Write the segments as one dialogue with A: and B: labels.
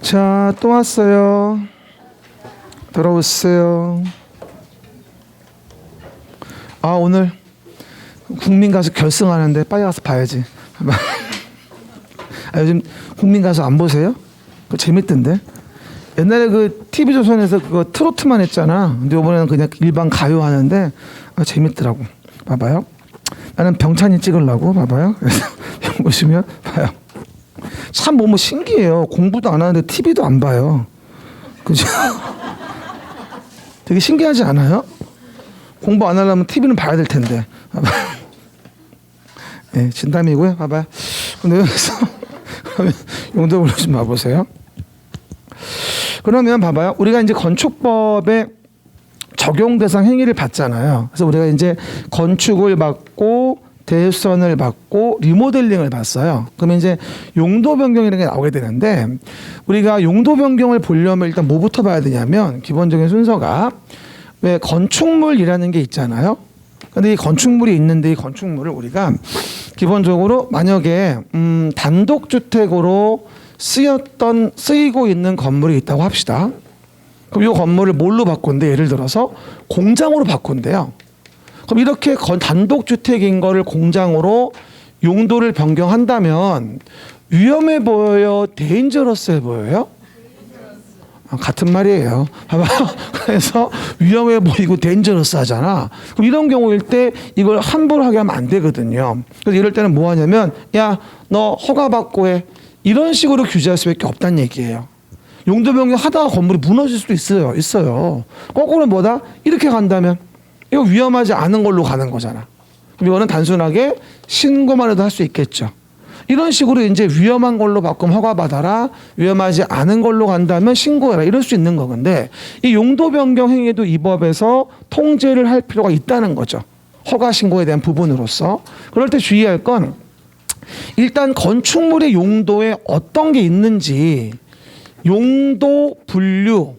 A: 자, 또 왔어요. 들어오세요. 아, 오늘 국민 가수 결승하는데 빨리 가서 봐야지. 아, 요즘 국민 가수 안 보세요? 그거 재밌던데. 옛날에 그 TV조선에서 그거 트로트만 했잖아. 근데 이번에는 그냥 일반 가요 하는데 재밌더라고. 봐봐요. 나는 병찬이 찍으려고. 봐봐요. 그래서 보시면 봐요. 참 뭐 신기해요. 공부도 안 하는데 TV도 안 봐요. 그죠? 되게 신기하지 않아요? 공부 안 하려면 TV는 봐야 될 텐데. 네, 진담이고요. 봐봐요. 근데 여기서 용도별로 좀 봐보세요. 그러면 봐봐요. 우리가 이제 건축법의 적용 대상 행위를 봤잖아요. 그래서 우리가 이제 건축을 받고 대수선을 받고 리모델링을 봤어요. 그러면 이제 용도 변경이라는 게 나오게 되는데, 우리가 용도 변경을 보려면 일단 뭐부터 봐야 되냐면, 기본적인 순서가 왜 건축물이라는 게 있잖아요. 근데 이 건축물이 있는데, 이 건축물을 우리가 기본적으로 만약에 단독주택으로 쓰이고 있는 건물이 있다고 합시다. 그럼 이 건물을 뭘로 바꾼대? 예를 들어서 공장으로 바꾼대요. 그럼 이렇게 단독주택인 거를 공장으로 용도를 변경한다면 위험해 보여요? 데인저러스해 보여요? 같은 말이에요. 봐봐. 그래서 위험해 보이고 데인저러스 하잖아. 그럼 이런 경우일 때 이걸 함부로 하게 하면 안 되거든요. 그래서 이럴 때는 뭐 하냐면, 야, 너 허가받고 해. 이런 식으로 규제할 수밖에 없다는 얘기예요. 용도 변경 하다가 건물이 무너질 수도 있어요. 거꾸로 뭐다? 이렇게 간다면 이거 위험하지 않은 걸로 가는 거잖아. 그럼 이거는 단순하게 신고만 해도 할 수 있겠죠. 이런 식으로 이제 위험한 걸로 바꾸면 허가받아라, 위험하지 않은 걸로 간다면 신고해라, 이럴 수 있는 거건데, 이 용도 변경 행위도 이 법에서 통제를 할 필요가 있다는 거죠. 허가 신고에 대한 부분으로서. 그럴 때 주의할 건, 일단 건축물의 용도에 어떤 게 있는지, 용도 분류,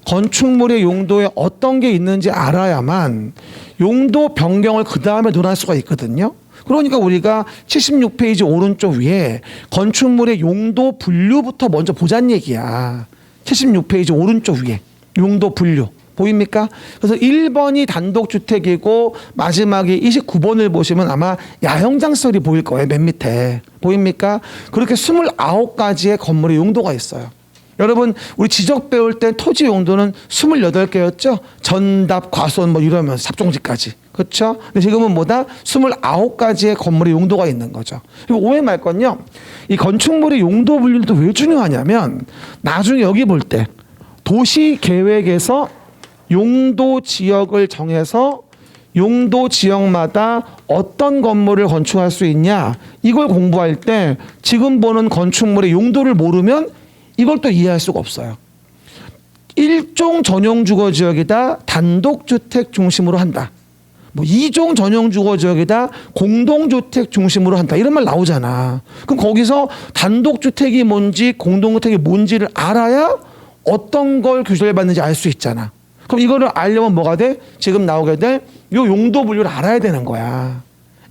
A: 건축물의 용도에 어떤 게 있는지 알아야만 용도 변경을 그 다음에 논할 수가 있거든요. 그러니까 우리가 76페이지 오른쪽 위에 건축물의 용도 분류부터 먼저 보자는 얘기야. 76페이지 오른쪽 위에 용도 분류 보입니까? 그래서 1번이 단독주택이고 마지막에 29번을 보시면 아마 야영장설이 보일 거예요. 맨 밑에 보입니까? 그렇게 29가지의 건물의 용도가 있어요. 여러분, 우리 지적 배울 때 토지 용도는 28개였죠? 전답, 과수원 뭐 이러면서 잡종지까지. 그렇죠? 근데 지금은 뭐다? 29가지의 건물의 용도가 있는 거죠. 그리고 오해 말 건요. 이 건축물의 용도 분류는 또 왜 중요하냐면, 나중에 여기 볼 때 도시 계획에서 용도 지역을 정해서 용도 지역마다 어떤 건물을 건축할 수 있냐, 이걸 공부할 때 지금 보는 건축물의 용도를 모르면 이걸 또 이해할 수가 없어요. 일종 전용 주거 지역이다, 단독주택 중심으로 한다. 뭐 2종 전용 주거 지역이다, 공동주택 중심으로 한다. 이런 말 나오잖아. 그럼 거기서 단독주택이 뭔지 공동주택이 뭔지를 알아야 어떤 걸 규제를 받는지 알 수 있잖아. 그럼 이거를 알려면 뭐가 돼? 지금 나오게 될 요 용도 분류를 알아야 되는 거야.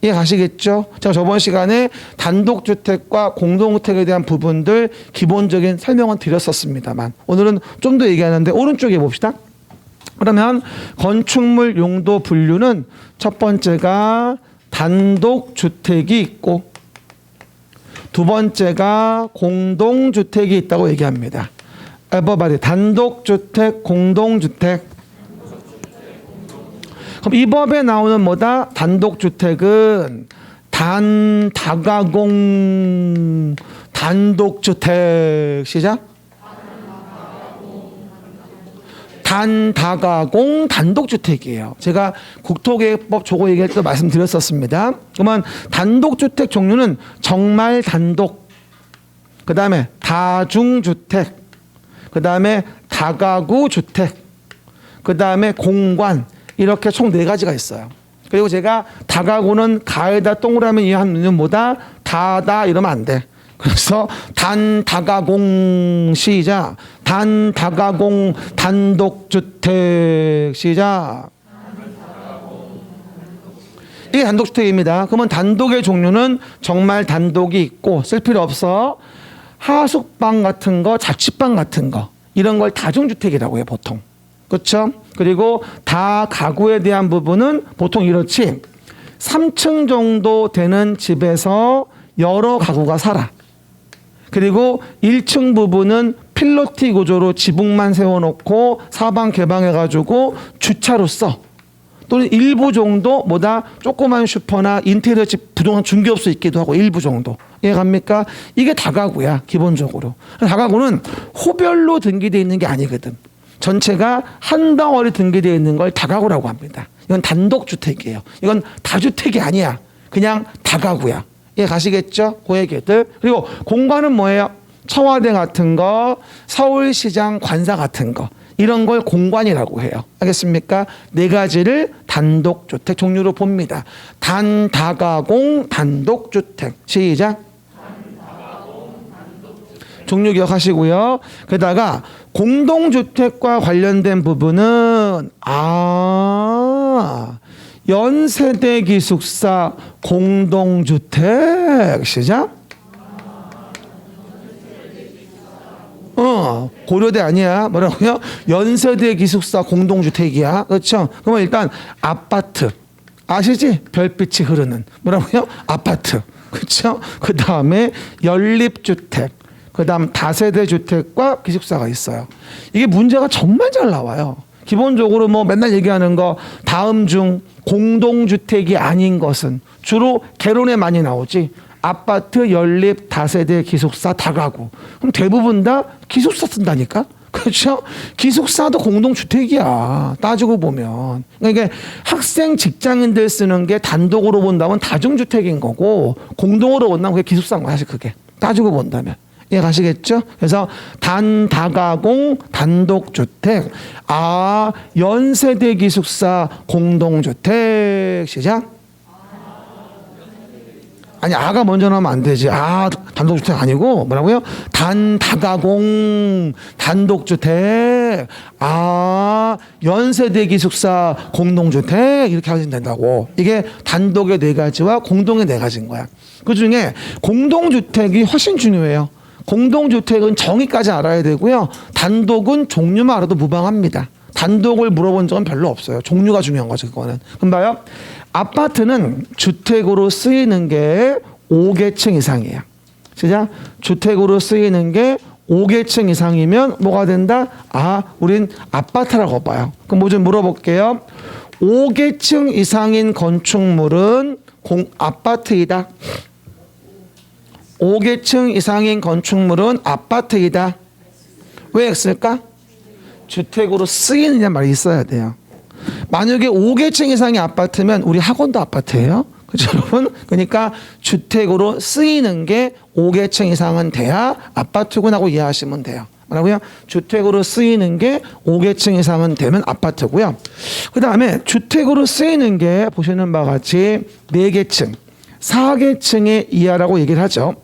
A: 이해 가시겠죠? 제가 저번 시간에 단독주택과 공동주택에 대한 부분들 기본적인 설명은 드렸었습니다만, 오늘은 좀 더 얘기하는데 오른쪽에 봅시다. 그러면 건축물 용도 분류는 첫 번째가 단독주택이 있고, 두 번째가 공동주택이 있다고 얘기합니다. everybody, 단독주택, 공동주택. 그럼 이 법에 나오는 뭐다? 단독주택은 다가공 단독주택. 시작. 다가공 단독주택이에요. 제가 국토계획법 조고 얘기할 때 말씀드렸었습니다. 그러면 단독주택 종류는 정말 단독, 그 다음에 다중주택, 그 다음에 다가구 주택, 그 다음에 공관, 이렇게 총 4가지가 있어요. 그리고 제가 다가구는 가에다 동그라미 이하면 뭐다? 다다 이러면 안 돼. 그래서 다가공. 시작. 다가공 단독주택. 시작. 이게 단독주택입니다. 그러면 단독의 종류는 정말 단독이 있고, 쓸 필요 없어. 하숙방 같은 거, 자취방 같은 거 이런 걸 다중주택이라고 해요, 보통. 그렇죠? 그리고 다가구에 대한 부분은 보통 이렇지. 3층 정도 되는 집에서 여러 가구가 살아. 그리고 1층 부분은 필로티 구조로 지붕만 세워놓고 사방 개방해가지고 주차로 써. 또는 일부 정도 뭐다 조그만 슈퍼나 인테리어 집 부동산 중개업소 있기도 하고 일부 정도. 이해갑니까? 이게 다가구야, 기본적으로. 다가구는 호별로 등기되어 있는 게 아니거든. 전체가 한 덩어리 등기되어 있는 걸 다가구라고 합니다. 이건 단독주택이에요. 이건 다주택이 아니야. 그냥 다가구야. 이해 가시겠죠? 그 얘기들. 그리고 공간은 뭐예요? 청와대 같은 거, 서울시장 관사 같은 거. 이런 걸 공간이라고 해요. 알겠습니까? 네 가지를 단독주택 종류로 봅니다. 단다가공 단독주택. 시작. 종류 기억하시고요. 게다가 공동주택과 관련된 부분은 연세대 기숙사 공동주택. 시작. 고려대 아니야. 뭐라고요? 연세대 기숙사 공동주택이야. 그렇죠? 그러면 일단 아파트. 아시지? 별빛이 흐르는. 뭐라고요? 아파트. 그렇죠? 그 다음에 연립주택. 그 다음 다세대 주택과 기숙사가 있어요. 이게 문제가 정말 잘 나와요. 기본적으로 뭐 맨날 얘기하는 거 다음 중 공동주택이 아닌 것은 주로 개론에 많이 나오지. 아파트, 연립, 다세대, 기숙사, 다가구. 그럼 대부분 다 기숙사 쓴다니까? 그렇죠? 기숙사도 공동주택이야. 따지고 보면. 그러니까 이게 학생, 직장인들 쓰는 게 단독으로 본다면 다중주택인 거고 공동으로 본다면 그게 기숙사인 거야. 사실 그게. 따지고 본다면. 이해 가시겠죠? 그래서 단다가공 단독주택. 연세대 기숙사 공동주택. 시작. 아니 아가 먼저 나오면 안 되지. 단독주택 아니고 뭐라고요? 단다가공 단독주택. 연세대 기숙사 공동주택 이렇게 하시면 된다고. 이게 단독의 네 가지와 공동의 네 가지인 거야. 그중에 공동주택이 훨씬 중요해요. 공동주택은 정의까지 알아야 되고요. 단독은 종류만 알아도 무방합니다. 단독을 물어본 적은 별로 없어요. 종류가 중요한 거죠, 그거는. 그럼 봐요. 아파트는 주택으로 쓰이는 게 5계층 이상이에요. 시작. 주택으로 쓰이는 게 5계층 이상이면 뭐가 된다? 우린 아파트라고 봐요. 그럼 뭐 좀 물어볼게요. 5계층 이상인 건축물은 아파트이다. 5계층 이상인 건축물은 아파트이다. 왜 X일까? 주택으로 쓰이느냐 말이 있어야 돼요. 만약에 5계층 이상의 아파트면 우리 학원도 아파트예요. 그렇죠, 여러분? 그러니까 주택으로 쓰이는 게 5계층 이상은 돼야 아파트구나고 이해하시면 돼요. 뭐라고요? 주택으로 쓰이는 게 5계층 이상은 되면 아파트고요. 그 다음에 주택으로 쓰이는 게 보시는 바와 같이 4계층, 4계층의 이하라고 얘기를 하죠.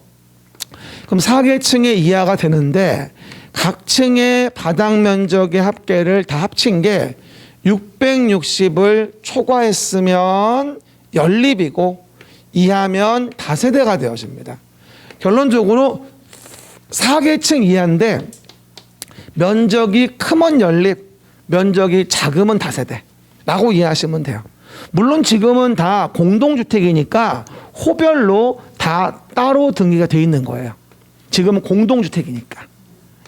A: 그럼 4계층의 이하가 되는데 각 층의 바닥 면적의 합계를 다 합친 게 660을 초과했으면 연립이고 이하면 다세대가 되어집니다. 결론적으로 4계층 이하인데 면적이 크면 연립, 면적이 작으면 다세대라고 이해하시면 돼요. 물론 지금은 다 공동주택이니까 호별로 다 따로 등기가 돼 있는 거예요. 지금은 공동주택이니까.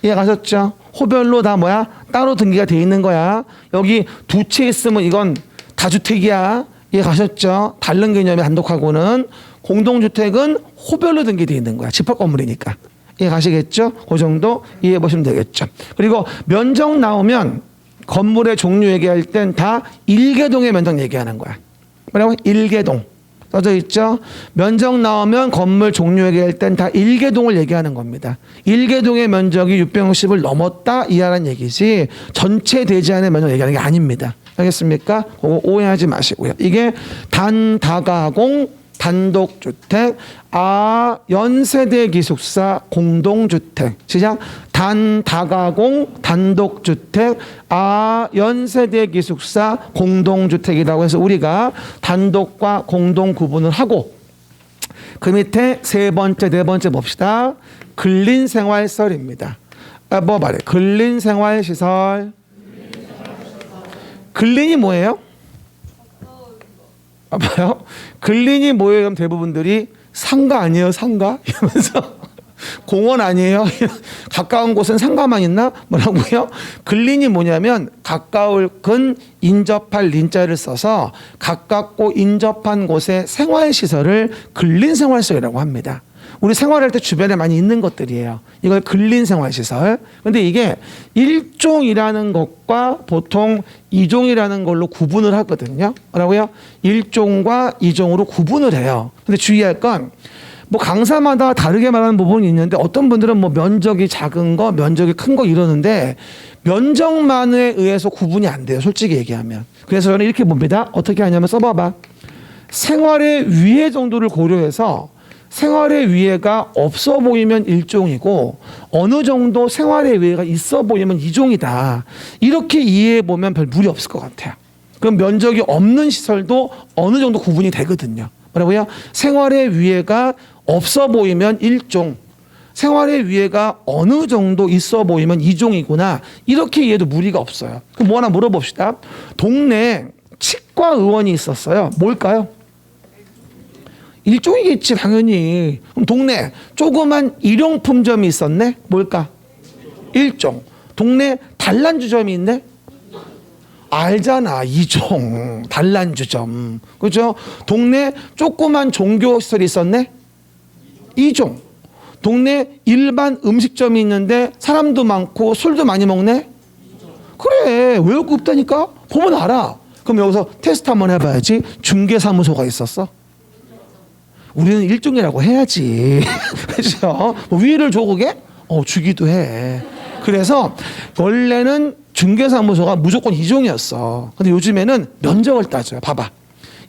A: 이해 가셨죠? 호별로 다 따로 등기가 돼 있는 거야. 여기 두 채 있으면 이건 다주택이야. 이해 가셨죠? 다른 개념의 단독하고는. 공동주택은 호별로 등기돼 있는 거야. 집합 건물이니까. 이해 가시겠죠? 그 정도 이해해 보시면 되겠죠. 그리고 면적 나오면 건물의 종류 얘기할 땐 다 1계동의 면적 얘기하는 거야. 뭐라고? 1계동. 써져 있죠? 면적 나오면 건물 종류 얘기할 땐 다 1계동을 얘기하는 겁니다. 1계동의 면적이 660을 넘었다 이하라는 얘기지 전체 대지안의 면적 얘기하는 게 아닙니다. 알겠습니까? 그거 오해하지 마시고요. 이게 단다가공 단독주택, 연세대 기숙사 공동주택. 시작. 단다가공 단독주택, 연세대 기숙사 공동주택이라고 해서 우리가 단독과 공동 구분을 하고 그 밑에 세 번째, 네 번째 봅시다. 근린생활시설입니다. 뭐 말해? 근린생활시설. 근린이 뭐예요? 봐요. 근린이 뭐예요? 그럼 대부분들이 상가 아니에요? 상가? 이러면서 공원 아니에요? 가까운 곳은 상가만 있나? 뭐라고요? 근린이 뭐냐면 가까울 근 인접할 린자를 써서 가깝고 인접한 곳의 생활시설을 근린생활시설이라고 합니다. 우리 생활할 때 주변에 많이 있는 것들이에요. 이걸 근린생활시설. 근데 이게 일종이라는 것과 보통 이종이라는 걸로 구분을 하거든요. 뭐라고요? 일종과 이종으로 구분을 해요. 근데 주의할 건 뭐 강사마다 다르게 말하는 부분이 있는데 어떤 분들은 뭐 면적이 작은 거, 면적이 큰 거 이러는데 면적만에 의해서 구분이 안 돼요. 솔직히 얘기하면. 그래서 저는 이렇게 봅니다. 어떻게 하냐면 써봐봐. 생활의 위해 정도를 고려해서 생활의 위해가 없어 보이면 일종이고 어느 정도 생활의 위해가 있어 보이면 이종이다. 이렇게 이해해 보면 별 무리 없을 것 같아요. 그럼 면적이 없는 시설도 어느 정도 구분이 되거든요. 뭐라고요? 생활의 위해가 없어 보이면 일종, 생활의 위해가 어느 정도 있어 보이면 이종이구나. 이렇게 이해도 무리가 없어요. 그럼 뭐 하나 물어봅시다. 동네에 치과 의원이 있었어요. 뭘까요? 일종이겠지 당연히. 그럼 동네 조그만 일용품점이 있었네. 뭘까? 일종. 동네 단란주점이 있네. 알잖아. 이종. 단란주점. 그죠? 동네 조그만 종교시설이 있었네. 이종. 동네 일반 음식점이 있는데 사람도 많고 술도 많이 먹네. 그래. 외울 거 없다니까. 보면 알아. 그럼 여기서 테스트 한번 해봐야지. 중개사무소가 있었어. 우리는 일종이라고 해야지. 그렇죠? 뭐 위를 줘 그게? 주기도 해. 그래서 원래는 중개사무소가 무조건 이종이었어. 근데 요즘에는 면적을 따져요. 봐봐.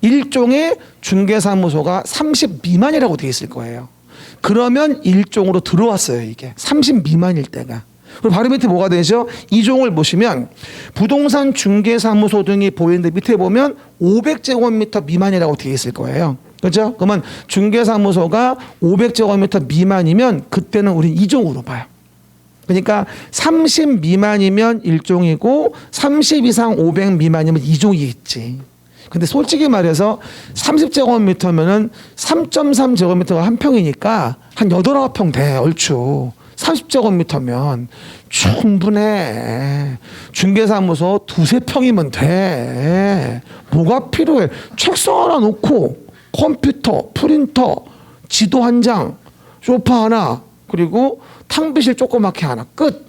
A: 일종의 중개사무소가 30 미만이라고 돼 있을 거예요. 그러면 일종으로 들어왔어요. 이게 30 미만일 때가. 그리고 바로 밑에 뭐가 되죠? 이종을 보시면 부동산 중개사무소 등이 보이는데 밑에 보면 500제곱미터 미만이라고 되어 있을 거예요. 그렇죠? 그러면 중개사무소가 500제곱미터 미만이면 그때는 우린 이종으로 봐요. 그러니까 30 미만이면 일종이고 30 이상 500 미만이면 이종이겠지. 근데 솔직히 말해서 30제곱미터면은 3.3제곱미터가 한 평이니까 한 8, 9평 돼. 얼추. 30제곱미터면 충분해. 중개사무소 2, 3평이면 돼. 뭐가 필요해? 책상 하나 놓고 컴퓨터, 프린터, 지도 한 장, 소파 하나, 그리고 탕비실 조그맣게 하나. 끝.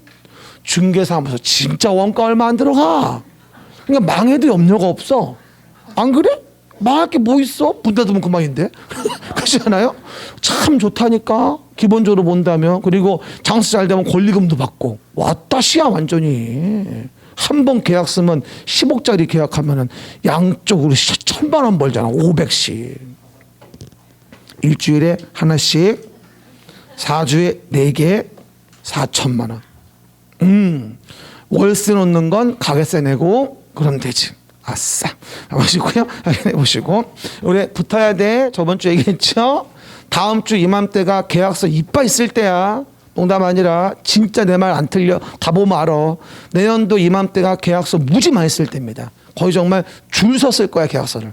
A: 중개사무소 진짜 원가 얼마 안 들어가. 그러니까 망해도 염려가 없어. 안 그래? 망할 게 뭐 있어? 문 닫으면 그만인데. 그렇지 않아요? 참 좋다니까. 기본적으로 본다면. 그리고 장사 잘 되면 권리금도 받고. 왔다 시야 완전히. 한 번 계약 쓰면 10억짜리 계약하면은 양쪽으로 1,000만 원 벌잖아. 500씩. 일주일에 하나씩 4주에 4개 4천만 원. 월세 놓는 건 가게세 내고 그럼 되지. 아싸. 보시고요. 확인해 보시고. 우리 붙어야 돼. 저번 주 얘기했죠. 다음 주 이맘때가 계약서 이빨 있을 때야. 농담 아니라 진짜 내 말 안 틀려. 가보면 알아. 내년도 이맘때가 계약서 무지 많이 쓸 때입니다. 거의 정말 줄 섰을 거야 계약서를.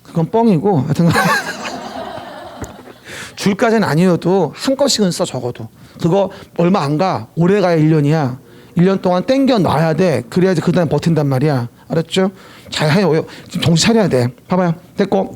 A: 그건 뻥이고 하여튼 줄까지는 아니어도 한 건씩은 써 적어도. 그거 얼마 안 가. 올해 가야 1년이야. 1년 동안 땡겨 놔야 돼. 그래야지 그 다음에 버틴단 말이야. 알았죠? 잘 해요. 정신 차려야 돼. 봐봐요. 됐고.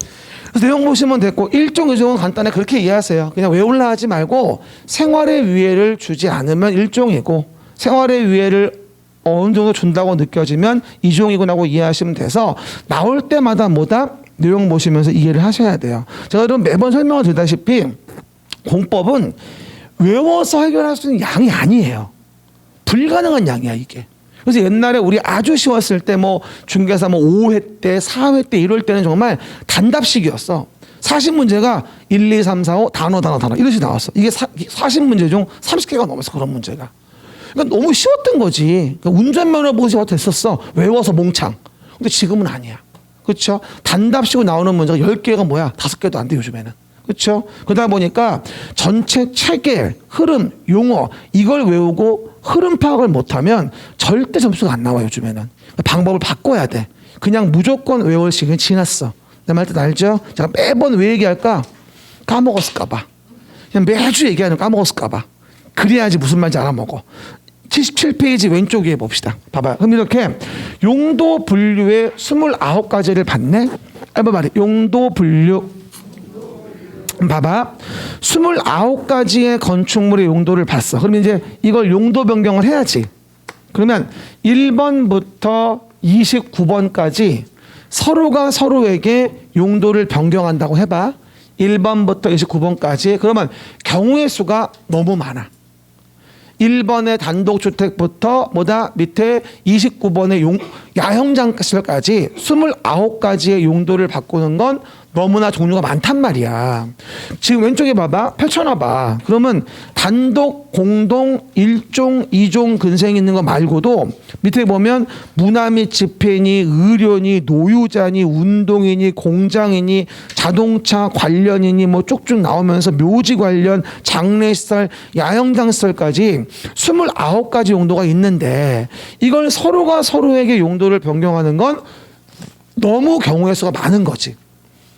A: 그래서 내용 보시면 됐고. 일종 이종은 간단해. 그렇게 이해하세요. 그냥 외울라 하지 말고 생활의 위해를 주지 않으면 일종이고 생활의 위해를 어느 정도 준다고 느껴지면 이종이구나고 이해하시면 돼서 나올 때마다 뭐다? 내용 보시면서 이해를 하셔야 돼요. 제가 여러분 매번 설명을 드리다시피 공법은 외워서 해결할 수 있는 양이 아니에요. 불가능한 양이야 이게. 그래서 옛날에 우리 아주 쉬웠을 때 뭐 중개사 뭐 5회 때 4회 때 이럴 때는 정말 단답식이었어. 40문제가 1, 2, 3, 4, 5 단어 이것이 나왔어. 이게 40문제 중 30개가 넘었어. 그런 문제가. 그러니까 너무 쉬웠던 거지. 그러니까 운전면허 보고서 됐었어. 외워서 몽창. 근데 지금은 아니야. 그렇죠? 단답식으로 나오는 문제가 10개가 뭐야? 5개도 안 돼 요즘에는. 그렇죠? 그러다 보니까 전체 체계, 흐름, 용어 이걸 외우고 흐름 파악을 못하면 절대 점수가 안 나와요. 요즘에는. 방법을 바꿔야 돼. 그냥 무조건 외울 시간이 지났어. 내 말 뜻 알죠? 제가 매번 왜 얘기할까? 까먹었을까 봐. 그냥 매주 얘기하는 까먹었을까 봐. 그래야지 무슨 말인지 알아먹어. 77페이지 왼쪽 위에 봅시다. 봐봐요. 그럼 이렇게 용도 분류의 29가지를 봤네. 해봐 말이 용도 분류. 봐봐. 29가지의 건축물의 용도를 봤어. 그럼 이제 이걸 용도 변경을 해야지. 그러면 1번부터 29번까지 서로가 서로에게 용도를 변경한다고 해봐. 1번부터 29번까지. 그러면 경우의 수가 너무 많아. 1번의 단독주택부터 뭐다 밑에 29번의 야영장시설까지 29가지의 용도를 바꾸는 건 너무나 종류가 많단 말이야. 지금 왼쪽에 봐봐. 펼쳐놔봐. 그러면 단독, 공동, 1종, 2종 근생이 있는 거 말고도 밑에 보면 문화 및 집회니, 의료니, 노유자니, 운동이니, 공장이니, 자동차 관련이니 뭐 쭉쭉 나오면서 묘지 관련, 장례시설, 야영장시설까지 29가지 용도가 있는데 이걸 서로가 서로에게 용도를 변경하는 건 너무 경우의 수가 많은 거지.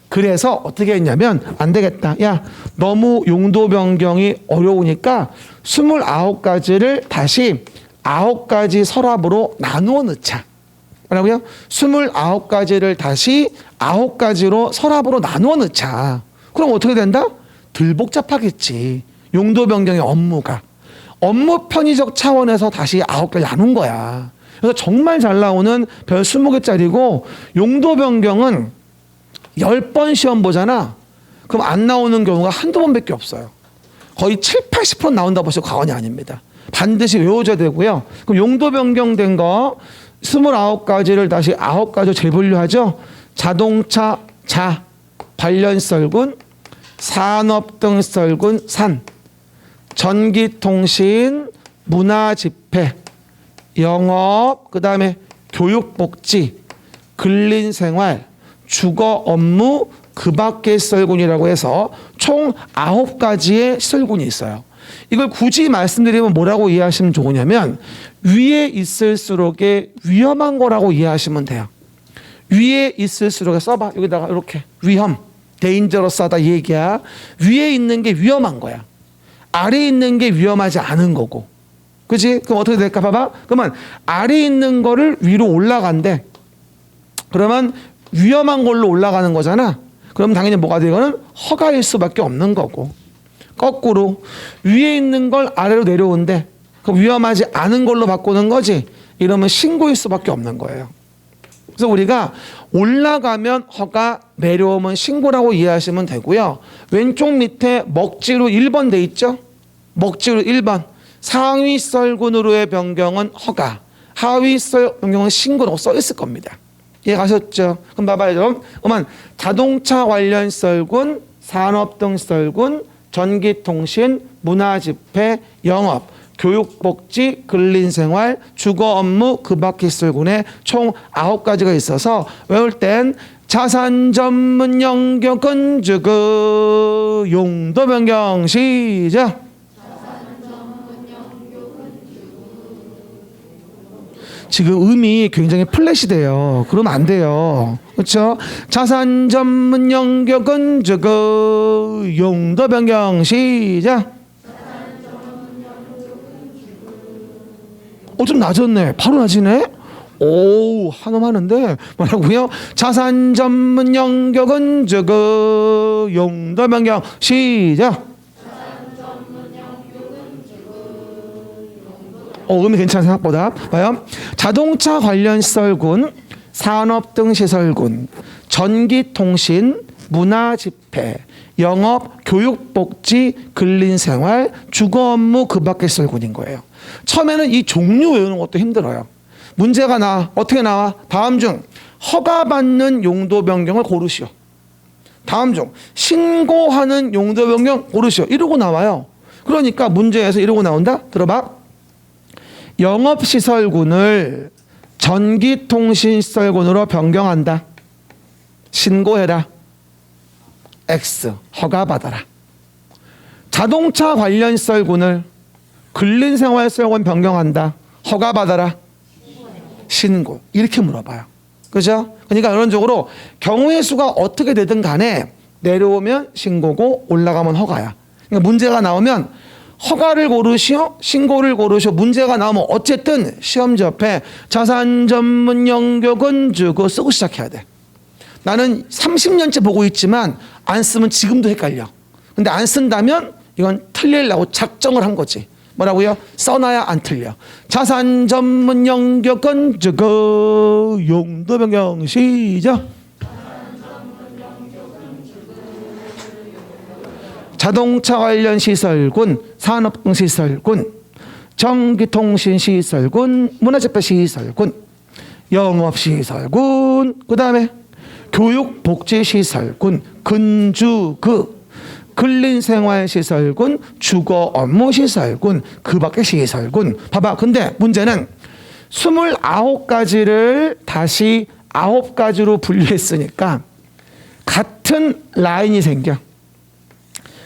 A: 그래서 어떻게 했냐면 안 되겠다. 야, 너무 용도 변경이 어려우니까 29가지를 다시 9가지 서랍으로 나누어 넣자. 뭐라고요? 29가지를 다시 9가지로 서랍으로 나누어 넣자. 그럼 어떻게 된다? 덜 복잡하겠지. 용도 변경의 업무가. 업무 편의적 차원에서 다시 9개 나눈 거야. 그래서 정말 잘 나오는 별 20개짜리고 용도 변경은 10번 시험 보잖아. 그럼 안 나오는 경우가 한두 번밖에 없어요. 거의 7, 80% 나온다고 해서 과언이 아닙니다. 반드시 외워줘야 되고요. 그럼 용도 변경된 거 29가지를 다시 9가지로 재분류하죠. 자동차, 자, 관련시설군, 산업 등 시설군, 산, 전기통신, 문화집회, 영업, 그 다음에 교육복지, 근린생활, 주거 업무, 그 밖의 시설군이라고 해서 총 9가지의 시설군이 있어요. 이걸 굳이 말씀드리면 뭐라고 이해하시면 좋으냐면 위에 있을수록에 위험한 거라고 이해하시면 돼요. 위에 있을수록 써봐. 여기다가 이렇게 위험, 데인저러스하다 이 얘기야. 위에 있는 게 위험한 거야. 아래에 있는 게 위험하지 않은 거고. 그치? 그럼 어떻게 될까 봐봐. 그러면 아래에 있는 거를 위로 올라간대. 그러면 위험한 걸로 올라가는 거잖아. 그럼 당연히 뭐가 돼? 이거는 허가일 수밖에 없는 거고. 거꾸로 위에 있는 걸 아래로 내려온대. 그럼 위험하지 않은 걸로 바꾸는 거지. 이러면 신고일 수밖에 없는 거예요. 그래서 우리가 올라가면 허가, 내려오면 신고라고 이해하시면 되고요. 왼쪽 밑에 먹지로 1번 돼 있죠? 먹지로 1번. 상위 썰군으로의 변경은 허가, 하위 썰 변경은 신고라고 써 있을 겁니다. 이해가셨죠? 그럼 봐봐요. 그러면 자동차 관련 시설군, 산업 등 시설군, 전기통신, 문화집회, 영업, 교육복지, 근린생활, 주거 업무, 그 밖의 시설군에 총 9가지가 있어서 외울 땐 자산 전문 영역 건축 용도 변경 시작. 지금 음이 굉장히 플랫이 돼요. 그러면 안 돼요. 그렇죠? 자산 전문 영역 건축 용도 변경 시작. 좀 낮았네. 바로 낮이네. 오, 한음 하는데 뭐라고요? 자산 전문 영역 건축 용도 변경 시작. 음이 괜찮은 생각보다. 봐요. 자동차 관련 시설군, 산업 등 시설군, 전기통신, 문화집회, 영업, 교육복지, 근린생활, 주거 업무, 그 밖의 시설군인 거예요. 처음에는 이 종류 외우는 것도 힘들어요. 문제가 나와. 어떻게 나와? 다음 중 허가받는 용도 변경을 고르시오. 다음 중 신고하는 용도 변경 고르시오. 이러고 나와요. 그러니까 문제에서 이러고 나온다. 들어봐. 영업시설군을 전기통신시설군으로 변경한다. 신고해라. X 허가받아라. 자동차 관련 시설군을 근린생활시설군 변경한다. 허가받아라. 신고. 이렇게 물어봐요. 그죠? 그러니까 이론적으로 경우의 수가 어떻게 되든 간에 내려오면 신고고 올라가면 허가야. 그러니까 문제가 나오면 허가를 고르시오, 신고를 고르시오. 문제가 나오면 어쨌든 시험지 옆에 자산 전문 연교건 주고 쓰고 시작해야 돼. 나는 30년째 보고 있지만 안 쓰면 지금도 헷갈려. 근데 안 쓴다면 이건 틀리려고 작정을 한 거지. 뭐라고요? 써놔야 안 틀려. 자산 전문 연교건 주고 용도 변경 시작. 자동차 관련 시설군, 산업시설군, 전기통신시설군, 문화재배시설군, 영업시설군, 그 다음에 교육복지시설군, 근주그, 근린생활시설군, 주거업무시설군, 그 밖의 시설군. 봐봐. 근데 문제는 29가지를 다시 9가지로 분류했으니까 같은 라인이 생겨.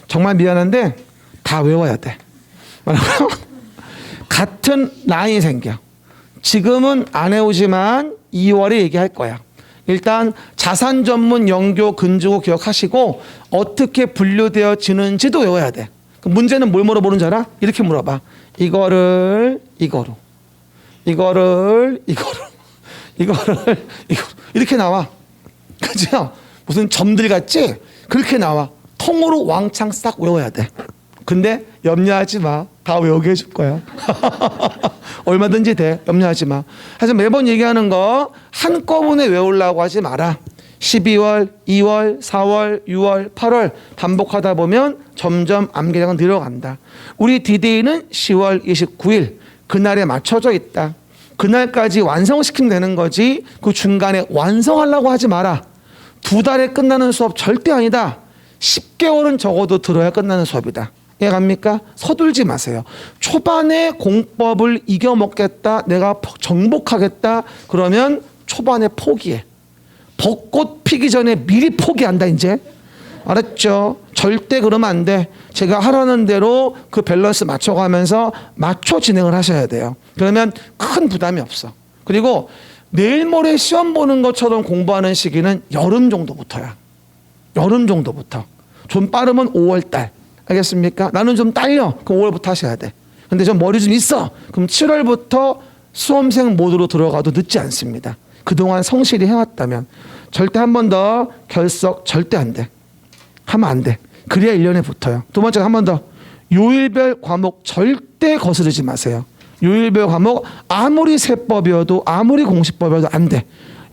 A: 정말 미안한데 다 외워야 돼. 뭐라고요? 같은 라인이 생겨. 지금은 안 해오지만 2월에 얘기할 거야. 일단 자산 전문 연교 근주고 기억하시고 어떻게 분류되어지는지도 외워야 돼. 문제는 뭘 물어보는 줄 알아? 이렇게 물어봐. 이거를 이거로, 이거를 이거로, 이거를 이거로 이렇게 나와. 그죠? 무슨 점들 같지? 그렇게 나와. 통으로 왕창 싹 외워야 돼. 근데 염려하지 마. 다 외우게 해줄 거야. 얼마든지 돼. 염려하지 마. 하지만 매번 얘기하는 거 한꺼번에 외우려고 하지 마라. 12월, 2월, 4월, 6월, 8월 반복하다 보면 점점 암기량은 늘어간다. 우리 D-Day는 10월 29일 그날에 맞춰져 있다. 그날까지 완성시키면 되는 거지 그 중간에 완성하려고 하지 마라. 2달에 끝나는 수업 절대 아니다. 10개월은 적어도 들어야 끝나는 수업이다. 이해갑니까? 서둘지 마세요. 초반에 공법을 이겨먹겠다. 내가 정복하겠다. 그러면 초반에 포기해. 벚꽃 피기 전에 미리 포기한다 이제. 알았죠? 절대 그러면 안 돼. 제가 하라는 대로 그 밸런스 맞춰가면서 맞춰 진행을 하셔야 돼요. 그러면 큰 부담이 없어. 그리고 내일 모레 시험 보는 것처럼 공부하는 시기는 여름 정도부터야. 여름 정도부터. 좀 빠르면 5월달. 알겠습니까? 나는 좀 딸려. 그럼 5월부터 하셔야 돼. 근데 좀 머리 좀 있어. 그럼 7월부터 수험생 모드로 들어가도 늦지 않습니다. 그동안 성실히 해왔다면. 절대 한 번 더 결석 절대 안 돼. 하면 안 돼. 그래야 1년에 붙어요. 두 번째가 한 번 더. 요일별 과목 절대 거스르지 마세요. 요일별 과목 아무리 세법이어도 아무리 공식법이어도 안 돼.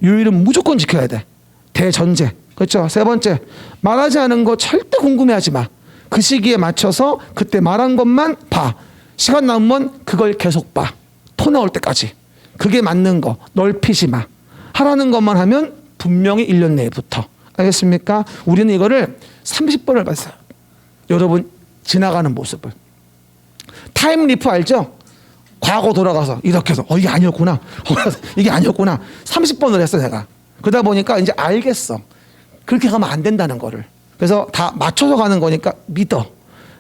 A: 요일은 무조건 지켜야 돼. 대전제. 그렇죠? 세 번째, 말하지 않은 거 절대 궁금해하지 마. 그 시기에 맞춰서 그때 말한 것만 봐. 시간 남으면 그걸 계속 봐. 토 나올 때까지. 그게 맞는 거 넓히지 마. 하라는 것만 하면 분명히 1년 내에 붙어. 알겠습니까? 우리는 이거를 30번을 봤어요. 여러분 지나가는 모습을. 타임리프 알죠? 과거 돌아가서 이렇게 해서 이게 아니었구나. 이게 아니었구나. 30번을 했어 내가. 그러다 보니까 이제 알겠어. 그렇게 가면 안 된다는 거를. 그래서 다 맞춰서 가는 거니까 믿어.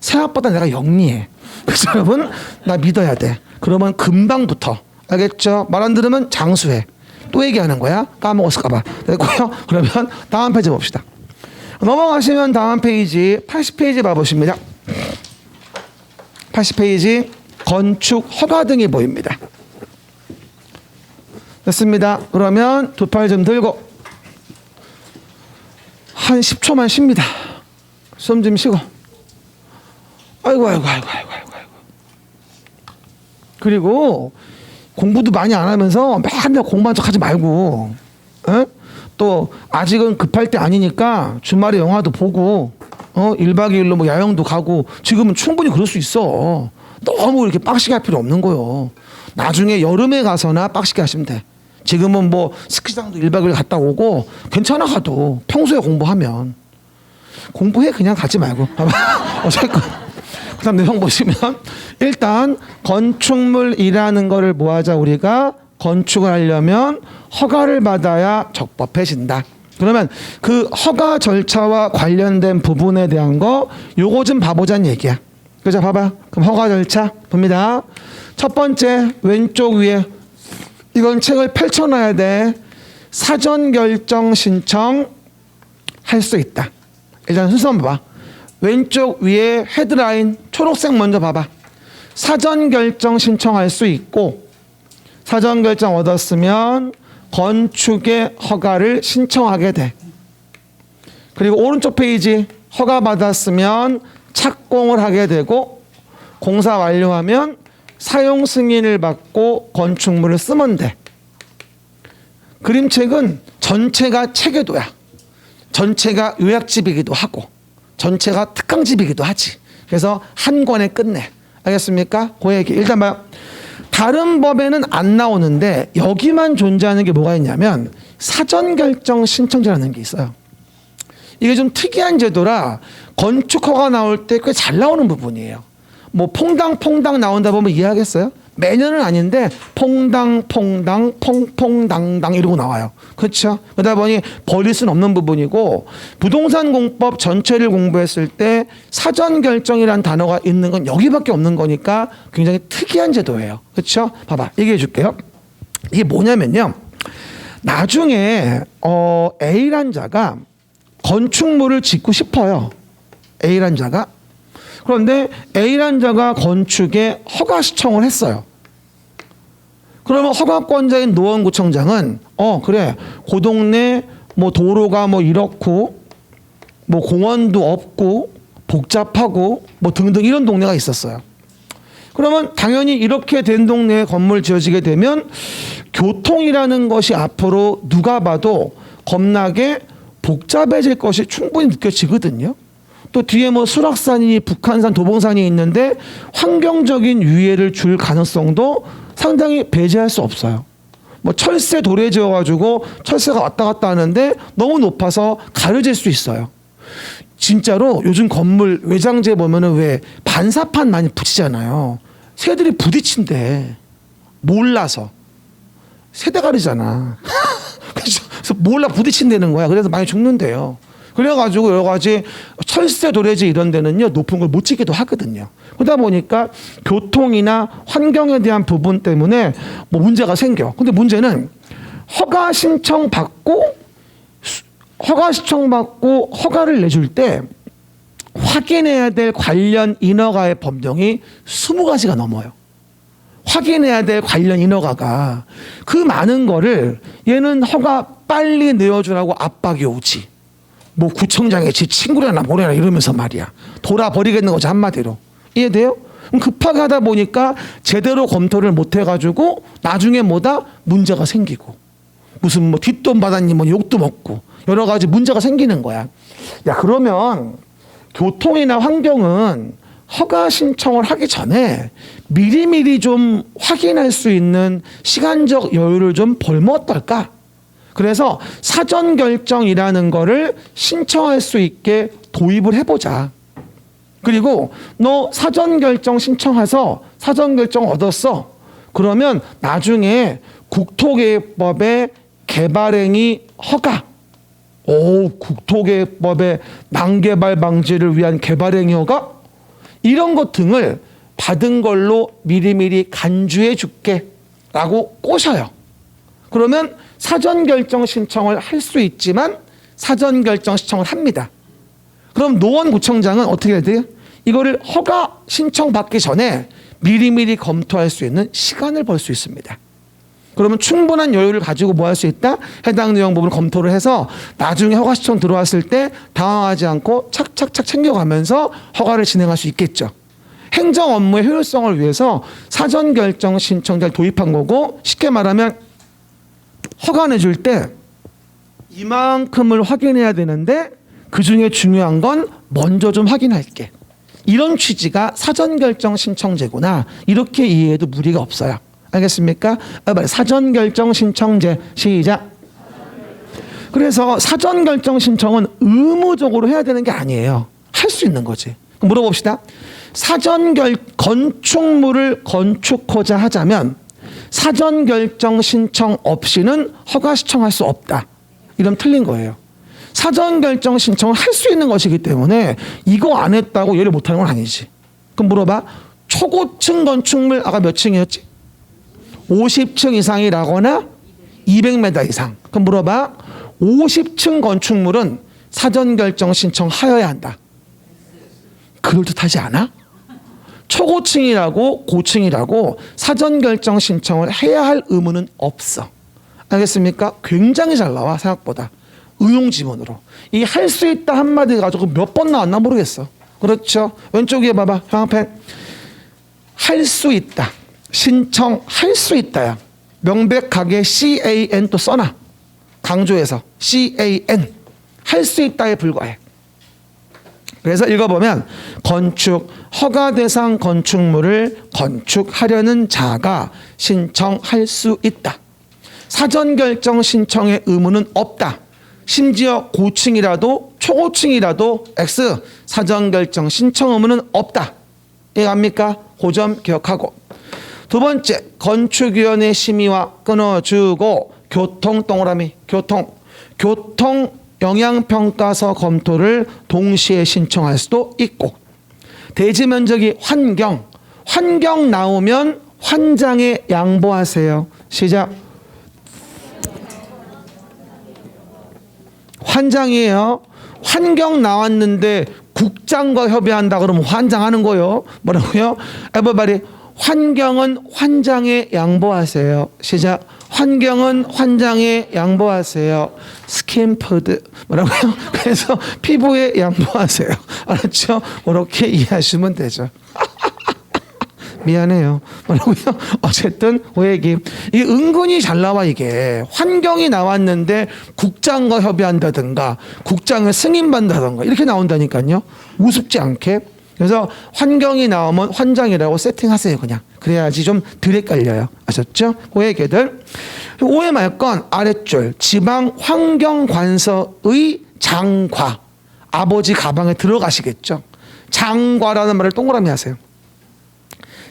A: 생각보다 내가 영리해. 그래서 여러분 나 믿어야 돼. 그러면 금방 붙어. 알겠죠? 말 안 들으면 장수해. 또 얘기하는 거야. 까먹었을까 봐. 됐고요. 그러면 다음 페이지 봅시다. 넘어가시면 다음 페이지 80페이지 봐보십니다. 80페이지 건축 허가 등이 보입니다. 됐습니다. 그러면 두 팔 좀 들고 한 10초만 쉽니다. 숨 좀 쉬고. 아이고. 그리고 공부도 많이 안 하면서 맨날 공부한 척 하지 말고, 에? 또 아직은 급할 때 아니니까 주말에 영화도 보고, 1박 2일로 뭐 야영도 가고. 지금은 충분히 그럴 수 있어. 너무 이렇게 빡시게 할 필요 없는 거요. 나중에 여름에 가서나 빡시게 하시면 돼. 지금은 뭐 스키장도 1박 2일 갔다 오고 괜찮아. 가도 평소에 공부하면 공부해. 그냥 가지 말고. 어쨌건 그 다음 내용 보시면 일단 건축물이라는 거를 뭐 하자. 우리가 건축을 하려면 허가를 받아야 적법해진다. 그러면 그 허가 절차와 관련된 부분에 대한 거 요거 좀 봐보자는 얘기야. 그죠? 봐봐. 그럼 허가 절차 봅니다. 첫 번째 왼쪽 위에 이건 책을 펼쳐놔야 돼. 사전 결정 신청 할 수 있다. 일단 순서 봐봐. 왼쪽 위에 헤드라인 초록색 먼저 봐봐. 사전 결정 신청할 수 있고 사전 결정 얻었으면 건축의 허가를 신청하게 돼. 그리고 오른쪽 페이지 허가 받았으면 착공을 하게 되고 공사 완료하면 사용 승인을 받고 건축물을 쓰면 돼. 그림책은 전체가 체계도야. 전체가 요약집이기도 하고 전체가 특강집이기도 하지. 그래서 한 권에 끝내. 알겠습니까? 그 얘기. 일단 봐. 다른 법에는 안 나오는데 여기만 존재하는 게 뭐가 있냐면 사전결정 신청제라는 게 있어요. 이게 좀 특이한 제도라 건축허가 나올 때 꽤 잘 나오는 부분이에요. 뭐 퐁당퐁당 나온다 보면 이해하겠어요? 매년은 아닌데 퐁당퐁당 퐁퐁당당 이러고 나와요. 그렇죠? 그러다 보니 버릴 수는 없는 부분이고 부동산 공법 전체를 공부했을 때 사전결정이라는 단어가 있는 건 여기밖에 없는 거니까 굉장히 특이한 제도예요. 그렇죠? 봐봐. 얘기해 줄게요. 이게 뭐냐면요. 나중에 A란 자가 건축물을 짓고 싶어요. A란 자가. 그런데 A란 자가 건축에 허가 신청을 했어요. 그러면 허가권자인 노원구청장은 그래 그 동네 뭐 도로가 뭐 이렇고 뭐 공원도 없고 복잡하고 뭐 등등 이런 동네가 있었어요. 그러면 당연히 이렇게 된 동네에 건물 지어지게 되면 교통이라는 것이 앞으로 누가 봐도 겁나게 복잡해질 것이 충분히 느껴지거든요. 또 뒤에 뭐 수락산이 북한산 도봉산이 있는데 환경적인 유해를 줄 가능성도 상당히 배제할 수 없어요. 뭐 철새 도래 지어가지고 철새가 왔다 갔다 하는데 너무 높아서 가려질 수 있어요. 진짜로 요즘 건물 외장재 보면은 왜 반사판 많이 붙이잖아요. 새들이 부딪힌대. 몰라서. 새대 가리잖아. 그래서 몰라 부딪힌다는 거야. 그래서 많이 죽는데요. 그래가지고 여러 가지 철새 도래지 이런 데는요 높은 걸 못 짓기도 하거든요. 그러다 보니까 교통이나 환경에 대한 부분 때문에 뭐 문제가 생겨. 근데 문제는 허가 신청 받고 허가를 내줄 때 확인해야 될 관련 인허가의 법령이 20가지가 넘어요. 확인해야 될 관련 인허가가 그 많은 거를 얘는 허가 빨리 내어주라고 압박이 오지. 뭐 구청장이 지 친구라나 뭐래나 이러면서 말이야. 돌아버리겠는 거지 한마디로. 이해돼요? 그럼 급하게 하다 보니까 제대로 검토를 못 해가지고 나중에 뭐다 문제가 생기고 무슨 뭐 뒷돈 받았니 뭐 욕도 먹고 여러 가지 문제가 생기는 거야. 야 그러면 교통이나 환경은 허가 신청을 하기 전에 미리미리 좀 확인할 수 있는 시간적 여유를 좀 벌면 어떨까? 그래서 사전결정이라는 거를 신청할 수 있게 도입을 해보자. 그리고 너 사전결정 신청해서 사전결정 얻었어. 그러면 나중에 국토계획법의 개발행위 허가. 국토계획법의 난개발 방지를 위한 개발행위 허가? 이런 것 등을 받은 걸로 미리미리 간주해 줄게 라고 꼬셔요. 그러면 사전결정 신청을 할 수 있지만 사전결정 신청을 합니다. 그럼 노원구청장은 어떻게 해야 돼요? 이거를 허가 신청 받기 전에 미리미리 검토할 수 있는 시간을 벌 수 있습니다. 그러면 충분한 여유를 가지고 뭐 할 수 있다? 해당 내용 부분을 검토를 해서 나중에 허가 신청 들어왔을 때 당황하지 않고 착착착 챙겨가면서 허가를 진행할 수 있겠죠. 행정 업무의 효율성을 위해서 사전결정 신청자를 도입한 거고 쉽게 말하면 허가 내줄 때 이만큼을 확인해야 되는데 그중에 중요한 건 먼저 좀 확인할게. 이런 취지가 사전결정 신청제구나. 이렇게 이해해도 무리가 없어요. 알겠습니까? 사전결정 신청제 시작. 그래서 사전결정 신청은 의무적으로 해야 되는 게 아니에요. 할 수 있는 거지. 물어봅시다. 건축물을 건축하자 하자면 사전결정 신청 없이는 허가 신청할 수 없다. 이러면 틀린 거예요. 사전 결정 신청을 할 수 있는 것이기 때문에 이거 안 했다고 얘를 못하는 건 아니지. 그럼 물어봐. 초고층 건축물 아까 몇 층이었지? 50층 이상이라거나 200m 이상. 그럼 물어봐. 50층 건축물은 사전 결정 신청하여야 한다. 그럴듯하지 않아? 초고층이라고 고층이라고 사전 결정 신청을 해야 할 의무는 없어. 알겠습니까? 굉장히 잘 나와 생각보다. 의용 지문으로. 이 할 수 있다 한마디 가지고 몇 번 나왔나 모르겠어. 그렇죠? 왼쪽 위에 봐봐. 형광펜. 할 수 있다. 신청할 수 있다야. 명백하게 CAN 또 써놔. 강조해서 CAN. 할 수 있다에 불과해. 그래서 읽어보면 건축 허가 대상 건축물을 건축하려는 자가 신청할 수 있다. 사전 결정 신청의 의무는 없다. 심지어 고층이라도 초고층이라도 X 사전 결정 신청 의무는 없다. 이해갑니까? 그 점 기억하고. 두 번째, 건축위원회 심의와 끊어주고 교통 동그라미 교통 영향평가서 검토를 동시에 신청할 수도 있고, 대지 면적이 환경 나오면 환장에 양보하세요. 시작. 환장이에요. 환경 나왔는데 국장과 협의한다 그러면 환장하는 거요. 뭐라고요? everybody. 환경은 환장에 양보하세요. 시작. 환경은 환장에 양보하세요. 스킨푸드 뭐라고요? 그래서 피부에 양보하세요. 알았죠? 그렇게 이해하시면 되죠. 미안해요. 뭐라고요? 어쨌든 그 얘기. 이게 은근히 잘 나와 이게. 환경이 나왔는데 국장과 협의한다든가 국장을 승인받는다든가 이렇게 나온다니까요. 우습지 않게. 그래서 환경이 나오면 환장이라고 세팅하세요. 그냥. 그래야지 좀 덜 헷갈려요. 아셨죠? 그 얘기들. 오해 말 건 아랫줄. 지방환경관서의 장과. 아버지 가방에 들어가시겠죠. 장과라는 말을 동그라미 하세요.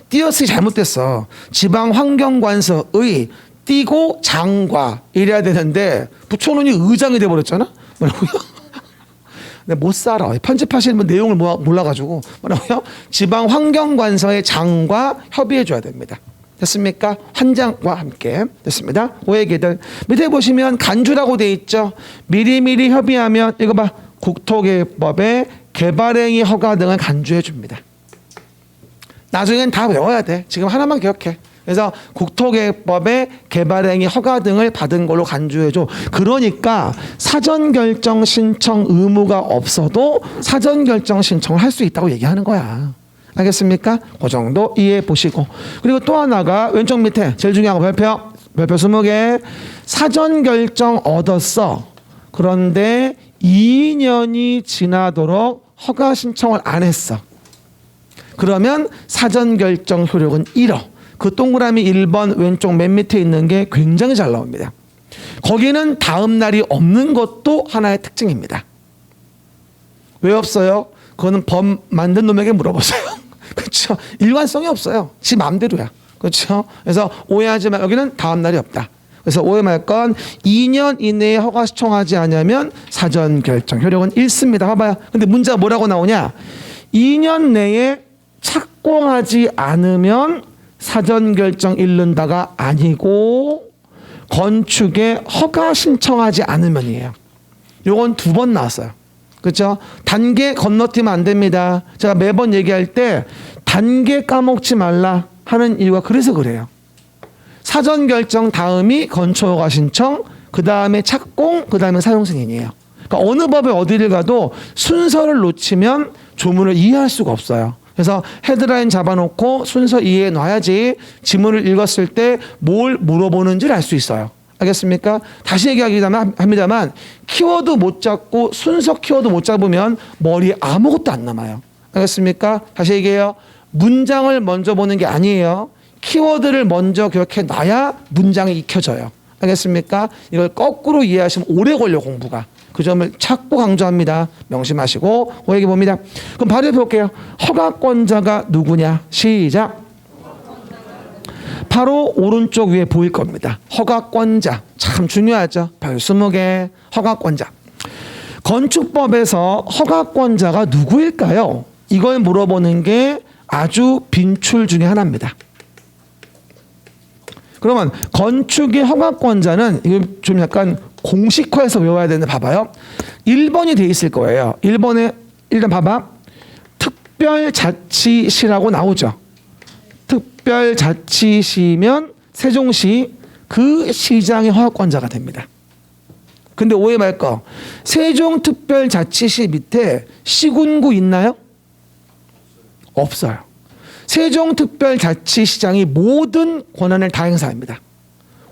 A: 띄어쓰기 잘못됐어. 지방환경관서의 띄고 장과 이래야 되는데 붙여놓으니 의장이 돼버렸잖아. 뭐라고요? 근데 못 살아. 편집하시는 분 내용을 몰라가지고 뭐라고요? 지방환경관서의 장과 협의해줘야 됩니다. 됐습니까? 환장과 함께. 됐습니다. 그 얘기들. 밑에 보시면 간주라고 돼 있죠. 미리미리 협의하면 이거 봐. 국토개법에 개발행위 허가 등을 간주해 줍니다. 나중엔 다 외워야 돼. 지금 하나만 기억해. 그래서 국토개법의 개발행위 허가 등을 받은 걸로 간주해줘. 그러니까 사전결정 신청 의무가 없어도 사전결정 신청을 할 수 있다고 얘기하는 거야. 알겠습니까? 그 정도 이해해 보시고. 그리고 또 하나가 왼쪽 밑에 제일 중요한 거 별표 20개. 사전결정 얻었어. 그런데 2년이 지나도록 허가 신청을 안 했어. 그러면 사전결정 효력은 잃어. 그 동그라미 1번 왼쪽 맨 밑에 있는 게 굉장히 잘 나옵니다. 거기는 다음 날이 없는 것도 하나의 특징입니다. 왜 없어요? 그거는 법 만든 놈에게 물어보세요. 그렇죠? 일관성이 없어요. 지 마음대로야. 그렇죠? 그래서 오해하지 마. 여기는 다음 날이 없다. 그래서 오해 말 건 2년 이내에 허가 신청하지 않으면 사전결정 효력은 잃습니다. 봐봐요. 근데 문제가 뭐라고 나오냐? 2년 내에 착공하지 않으면 사전결정 잃는다가 아니고 건축에 허가 신청하지 않으면이에요. 요건 2번 나왔어요. 그렇죠? 단계 건너뛰면 안 됩니다. 제가 매번 얘기할 때 단계 까먹지 말라 하는 이유가 그래서 그래요. 사전결정 다음이 건축허가 신청, 그 다음에 착공, 그 다음에 사용승인이에요. 그러니까 어느 법에 어디를 가도 순서를 놓치면 조문을 이해할 수가 없어요. 그래서 헤드라인 잡아놓고 순서 이해해 놔야지 지문을 읽었을 때 뭘 물어보는지를 알 수 있어요. 알겠습니까? 다시 얘기합니다만 키워드 못 잡고 순서 키워드 못 잡으면 머리에 아무것도 안 남아요. 알겠습니까? 다시 얘기해요. 문장을 먼저 보는 게 아니에요. 키워드를 먼저 기억해 놔야 문장이 익혀져요. 알겠습니까? 이걸 거꾸로 이해하시면 오래 걸려 공부가. 그 점을 자꾸 강조합니다. 명심하시고 그 얘기 봅니다. 그럼 바로 해볼게요. 허가권자가 누구냐? 시작. 바로 오른쪽 위에 보일 겁니다. 허가권자. 참 중요하죠. 별 20개. 허가권자. 건축법에서 허가권자가 누구일까요? 이걸 물어보는 게 아주 빈출 중에 하나입니다. 그러면 건축의 허가권자는 이거 좀 약간 공식화해서 외워야 되는데 봐봐요. 1번이 돼 있을 거예요. 1번에 일단 봐봐. 특별자치시라고 나오죠. 특별자치시면 세종시 그 시장의 허가권자가 됩니다. 근데 오해 말 거. 세종특별자치시 밑에 시군구 있나요? 없어요. 세종특별자치시장이 모든 권한을 다 행사합니다.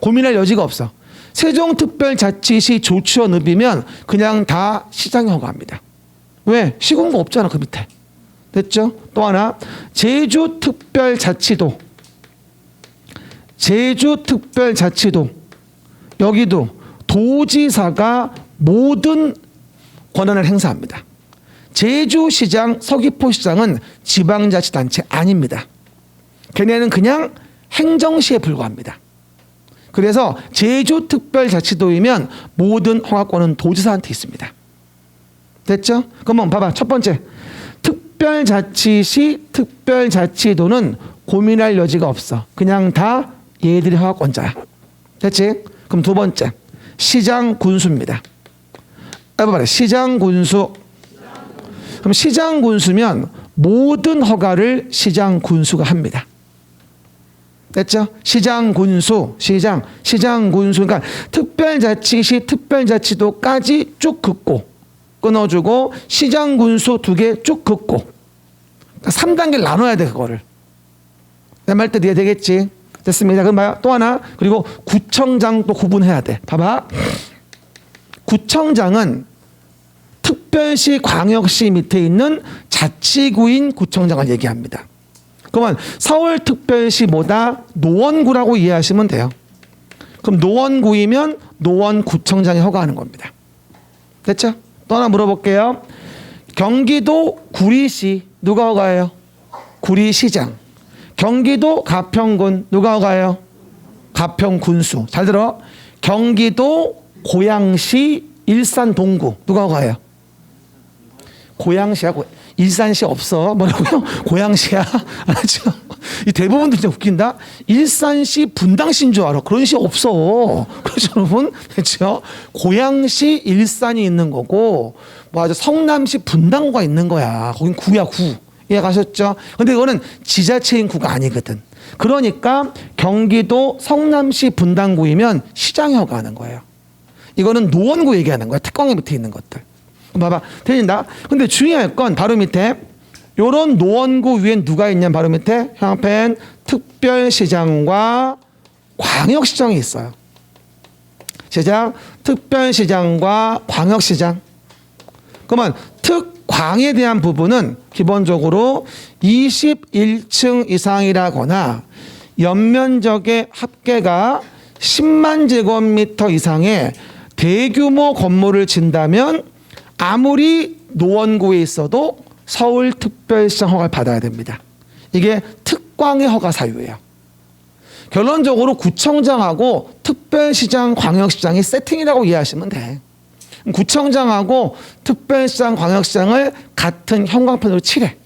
A: 고민할 여지가 없어. 세종특별자치시 조치원읍이면 그냥 다 시장이 허가합니다. 왜? 시군구 없잖아 그 밑에. 됐죠? 또 하나 제주특별자치도 여기도 도지사가 모든 권한을 행사합니다. 제주시장, 서귀포시장은 지방자치단체 아닙니다. 걔네는 그냥 행정시에 불과합니다. 그래서 제주특별자치도이면 모든 허가권은 도지사한테 있습니다. 됐죠? 그러면 봐봐. 첫 번째. 특별자치시, 특별자치도는 고민할 여지가 없어. 그냥 다 얘들이 허가권자야. 됐지? 그럼 두 번째. 시장군수입니다. 해봐라. 시장군수. 그럼 시장군수면 모든 허가를 시장군수가 합니다. 됐죠? 시장군수, 시장군수. 그러니까 특별자치시, 특별자치도까지 쭉 긋고 끊어주고 시장군수 2개 쭉 긋고 3단계를 나눠야 돼 그거를. 내 말 뜻 이해되겠지? 됐습니다. 그럼 봐요. 또 하나. 그리고 구청장 또 구분해야 돼. 봐봐. 구청장은 특별시, 광역시 밑에 있는 자치구인 구청장을 얘기합니다. 그러면 서울특별시 뭐다? 노원구라고 이해하시면 돼요. 그럼 노원구이면 노원구청장이 허가하는 겁니다. 됐죠? 또 하나 물어볼게요. 경기도 구리시 누가 허가해요? 구리시장. 경기도 가평군 누가 허가해요? 가평군수. 잘 들어. 경기도 고양시 일산 동구 누가 허가해요? 고양시야. 일산시 없어. 뭐라고요? 고양시야. 알았죠? 이 대부분도 진짜 웃긴다. 일산시 분당시인 줄 알아. 그런 시 없어. 그렇죠, 여러분? 그렇죠? 고양시 일산이 있는 거고, 뭐 아주 성남시 분당구가 있는 거야. 거긴 구야, 구. 이해 가셨죠? 근데 이거는 지자체인 구가 아니거든. 그러니까 경기도 성남시 분당구이면 시장이 허가하는 거예요. 이거는 노원구 얘기하는 거야. 특광에 밑에 있는 것들. 봐봐. 들린다? 근데 중요할 건 바로 밑에 요런 노원구 위엔 누가 있냐면 바로 밑에 형펜 특별시장과 광역시장이 있어요. 시장, 특별시장과 광역시장. 그러면 특광에 대한 부분은 기본적으로 21층 이상이라거나 연면적의 합계가 10만 제곱미터 이상의 대규모 건물을 진다면 아무리 노원구에 있어도 서울특별시장 허가를 받아야 됩니다. 이게 특광의 허가 사유예요. 결론적으로 구청장하고 특별시장, 광역시장이 세팅이라고 이해하시면 돼. 구청장하고 특별시장, 광역시장을 같은 형광펜으로 칠해.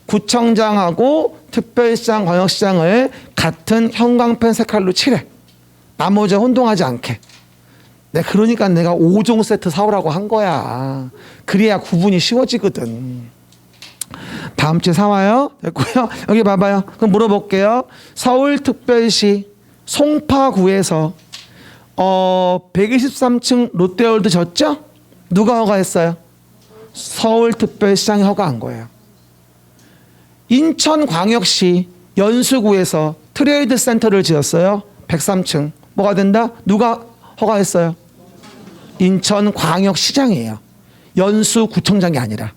A: 구청장하고 특별시장, 광역시장을 같은 형광펜 색깔로 칠해. 나머지 혼동하지 않게. 그러니까 내가 5종 세트 사오라고 한 거야. 그래야 구분이 쉬워지거든. 다음 주에 사와요. 됐고요. 여기 봐봐요. 그럼 물어볼게요. 서울특별시 송파구에서 123층 롯데월드 졌죠? 누가 허가했어요? 서울특별시장이 허가한 거예요. 인천광역시 연수구에서 트레이드 센터를 지었어요. 103층. 뭐가 된다? 누가 허가했어요? 인천광역시장이에요. 연수구청장이 아니라.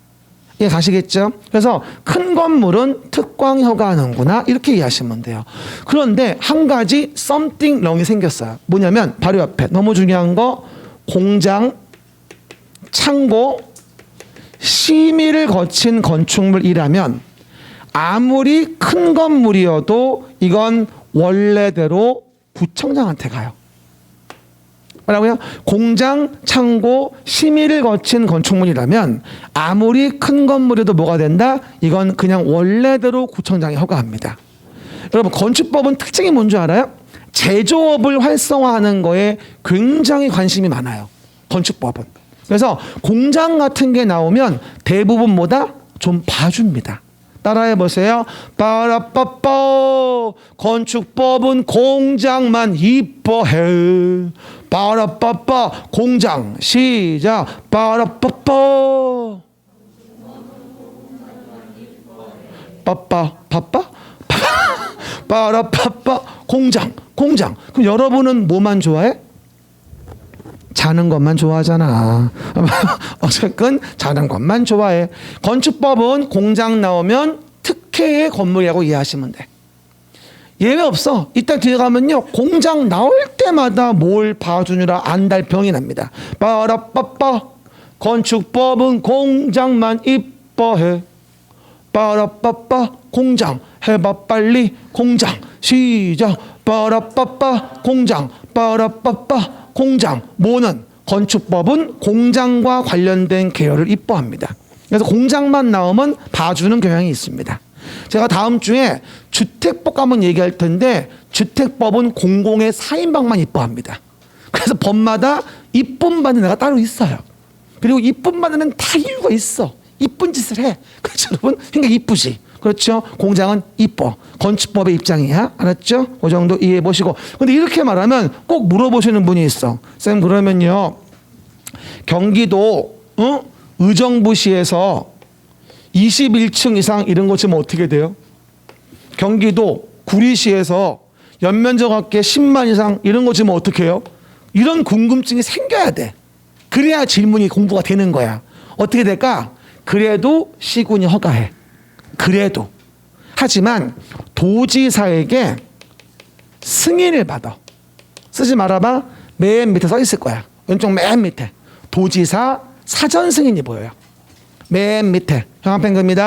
A: 이해 가시겠죠? 그래서 큰 건물은 특광이 허가하는구나 이렇게 이해하시면 돼요. 그런데 한 가지 something wrong이 생겼어요. 뭐냐면 바로 옆에 너무 중요한 거 공장, 창고, 심의를 거친 건축물이라면 아무리 큰 건물이어도 이건 원래대로 구청장한테 가요. 뭐라고요? 공장, 창고, 심의를 거친 건축물이라면 아무리 큰 건물에도 뭐가 된다? 이건 그냥 원래대로 구청장이 허가합니다. 여러분 건축법은 특징이 뭔지 알아요? 제조업을 활성화하는 거에 굉장히 관심이 많아요. 건축법은. 그래서 공장 같은 게 나오면 대부분 뭐다? 좀 봐줍니다. 따라해 보세요. 빠라빠빠 건축법은 공장만 이뻐해. 빠라빠빠 공장 시작. 빠라빠빠 빠빠 빠빠 빠라빠빠 공장. 그럼 여러분은 뭐만 좋아해? 자는 것만 좋아하잖아. 어쨌든 자는 것만 좋아해. 건축법은 공장 나오면 특혜의 건물이라고 이해하시면 돼. 예외 없어. 이따 뒤에 가면요. 공장 나올 때마다 뭘 봐주느라 안달 병이 납니다. 빠라빠빠 건축법은 공장만 이뻐해. 빠라빠빠 공장 해봐 빨리 공장 시작. 빠라빠빠 공장 빠라빠빠 공장. 뭐는? 건축법은 공장과 관련된 계열을 이뻐합니다. 그래서 공장만 나오면 봐주는 경향이 있습니다. 제가 다음 주에 주택법 한번 얘기할 텐데 주택법은 공공의 4인방만 이뻐합니다. 그래서 법마다 이쁨 받는 애가 따로 있어요. 그리고 이쁨 받는 애는 다 이유가 있어. 이쁜 짓을 해. 그렇죠 여러분? 그러니까 이쁘지. 그렇죠? 공장은 이뻐. 건축법의 입장이야. 알았죠? 그 정도 이해해 보시고. 근데 이렇게 말하면 꼭 물어보시는 분이 있어. 쌤 그러면요. 경기도 의정부시에서 21층 이상 이런 거 지금 어떻게 돼요? 경기도 구리시에서 연면적 합계 10만 이상 이런 거 지금 어떻게 해요? 이런 궁금증이 생겨야 돼. 그래야 질문이 공부가 되는 거야. 어떻게 될까? 그래도 시군이 허가해. 그래도. 하지만 도지사에게 승인을 받아. 쓰지 말아봐. 맨 밑에 써 있을 거야. 왼쪽 맨 밑에. 도지사 사전 승인이 보여요. 맨 밑에. 형광펜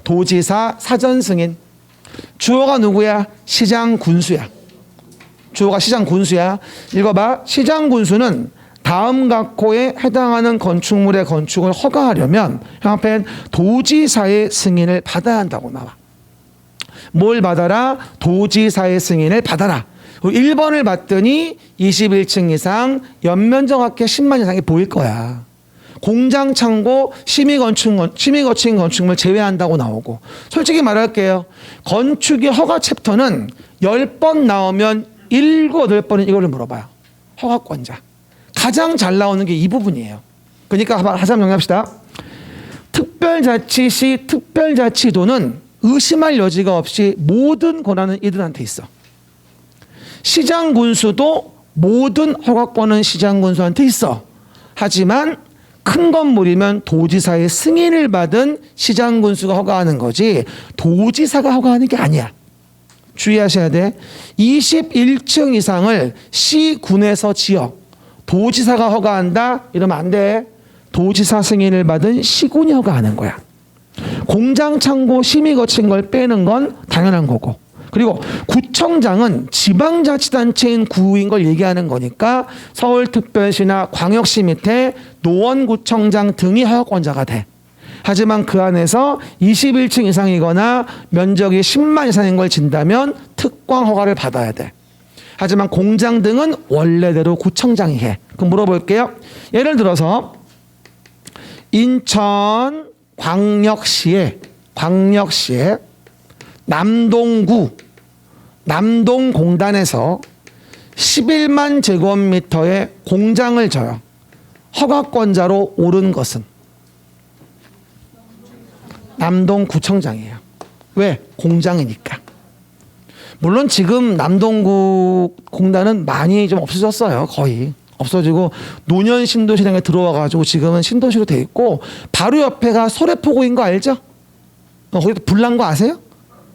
A: 도지사 사전 승인. 주어가 누구야? 시장 군수야. 주어가 시장 군수야. 읽어봐. 시장 군수는 다음 각호에 해당하는 건축물의 건축을 허가하려면 형광펜 도지사의 승인을 받아야 한다고 나와. 뭘 받아라? 도지사의 승인을 받아라. 1번을 봤더니 21층 이상 연면적 합계 10만 이상이 보일 거야. 공장, 창고, 심의 거친 건축물 제외한다고 나오고. 솔직히 말할게요. 건축의 허가 챕터는 10번 나오면 7, 8번은 이거를 물어봐요. 허가권자. 가장 잘 나오는 게 이 부분이에요. 그러니까 하자 정리합시다. 특별자치시 특별자치도는 의심할 여지가 없이 모든 권한은 이들한테 있어. 시장군수도 모든 허가권은 시장군수한테 있어. 하지만 큰 건물이면 도지사의 승인을 받은 시장군수가 허가하는 거지 도지사가 허가하는 게 아니야. 주의하셔야 돼. 21층 이상을 시군에서 지어 도지사가 허가한다? 이러면 안 돼. 도지사 승인을 받은 시군이 허가하는 거야. 공장, 창고, 심의 거친 걸 빼는 건 당연한 거고. 그리고 구청장은 지방자치단체인 구인 걸 얘기하는 거니까 서울특별시나 광역시 밑에 노원구청장 등이 허가권자가 돼. 하지만 그 안에서 21층 이상이거나 면적이 10만 이상인 걸 진다면 특광 허가를 받아야 돼. 하지만 공장 등은 원래대로 구청장이 해. 그럼 물어볼게요. 예를 들어서 인천 광역시에 남동구 남동공단에서 11만 제곱미터의 공장을 져요. 허가권자로 오른 것은 남동구청장이에요. 왜? 공장이니까. 물론 지금 남동구 공단은 많이 좀 없어졌어요. 거의 없어지고 노년 신도시장에 들어와가지고 지금은 신도시로 돼 있고 바로 옆에가 소래포구인 거 알죠? 거기도 불난 거 아세요?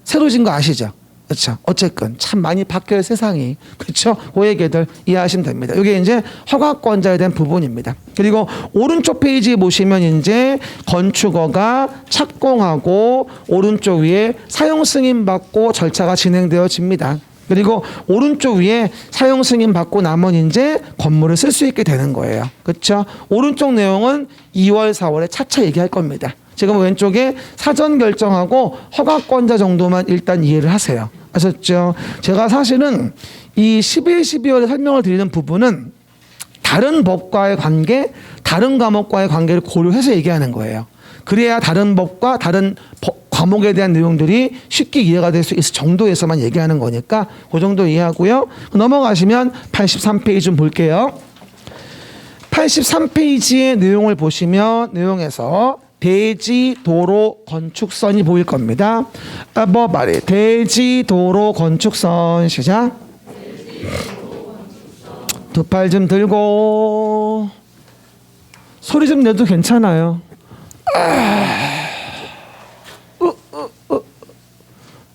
A: 새로 진 거 아시죠? 그렇죠. 어쨌든 참 많이 바뀌어요 세상이. 그렇죠. 그 얘기들 이해하시면 됩니다. 이게 이제 허가권자에 대한 부분입니다. 그리고 오른쪽 페이지 보시면 이제 건축허가 착공하고 오른쪽 위에 사용 승인 받고 절차가 진행되어집니다. 그리고 오른쪽 위에 사용 승인 받고 나면 이제 건물을 쓸 수 있게 되는 거예요. 그렇죠? 오른쪽 내용은 2월, 4월에 차차 얘기할 겁니다. 지금 왼쪽에 사전 결정하고 허가권자 정도만 일단 이해를 하세요. 아셨죠? 제가 사실은 이 11, 12월에 설명을 드리는 부분은 다른 법과의 관계, 다른 과목과의 관계를 고려해서 얘기하는 거예요. 그래야 다른 법과 다른 과목에 대한 내용들이 쉽게 이해가 될 수 있을 정도에서만 얘기하는 거니까 그 정도 이해하고요. 넘어가시면 83페이지 좀 볼게요. 83페이지의 내용을 보시면 내용에서 대지 도로 건축선이 보일 겁니다. 말이 대지 도로 건축선 시작. 두 팔 좀 들고 소리 좀 내도 괜찮아요.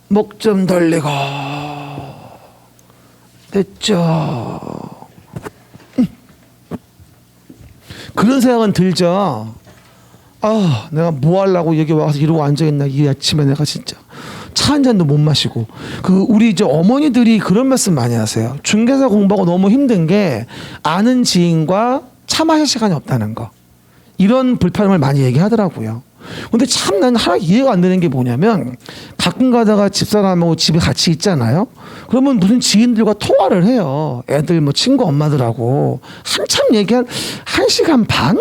A: 목 좀 돌리고 됐죠. 그런 생각은 들죠. 내가 뭐 하려고 여기 와서 이러고 앉아있나 이 아침에 내가 진짜 차 한 잔도 못 마시고. 우리 이제 어머니들이 그런 말씀 많이 하세요. 중개사 공부하고 너무 힘든 게 아는 지인과 차 마실 시간이 없다는 거. 이런 불편함을 많이 얘기하더라고요. 근데 참 난 하나 이해가 안 되는 게 뭐냐면 가끔 가다가 집사람하고 집에 같이 있잖아요. 그러면 무슨 지인들과 통화를 해요. 애들 뭐 친구 엄마들하고 한참 얘기한 1시간 반?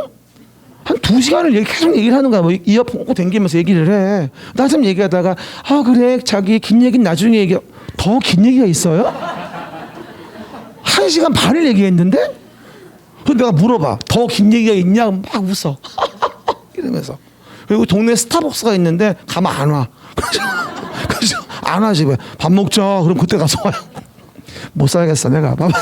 A: 한 2시간을 계속 얘기를 하는 거야. 뭐 이어폰 꽂고 댕기면서 얘기를 해. 나좀 얘기하다가 그래 자기 긴 얘기는 나중에 얘기해. 더 긴 얘기가 있어요? 1시간 반을 얘기했는데? 그래서 내가 물어봐. 더 긴 얘기가 있냐? 막 웃어. 이러면서. 그리고 동네 스타벅스가 있는데 가면 안 와. 그래서 안 와 집에. 밥 먹자. 그럼 그때 가서 와요. 못 살겠어 내가. 봐봐.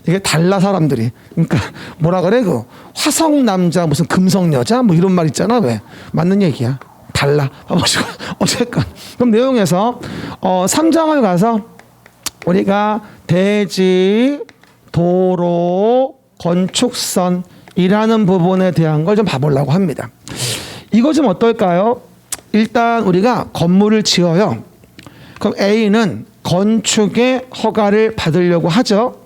A: 이게 달라 사람들이. 그러니까 뭐라 그래 그 화성 남자 무슨 금성 여자 뭐 이런 말 있잖아. 왜 맞는 얘기야. 달라. 봐보시고 어쨌건 그럼 내용에서 3장을 가서 우리가 대지 도로 건축선이라는 부분에 대한 걸 좀 봐보려고 합니다. 이거 좀 어떨까요? 일단 우리가 건물을 지어요. 그럼 A는 건축의 허가를 받으려고 하죠.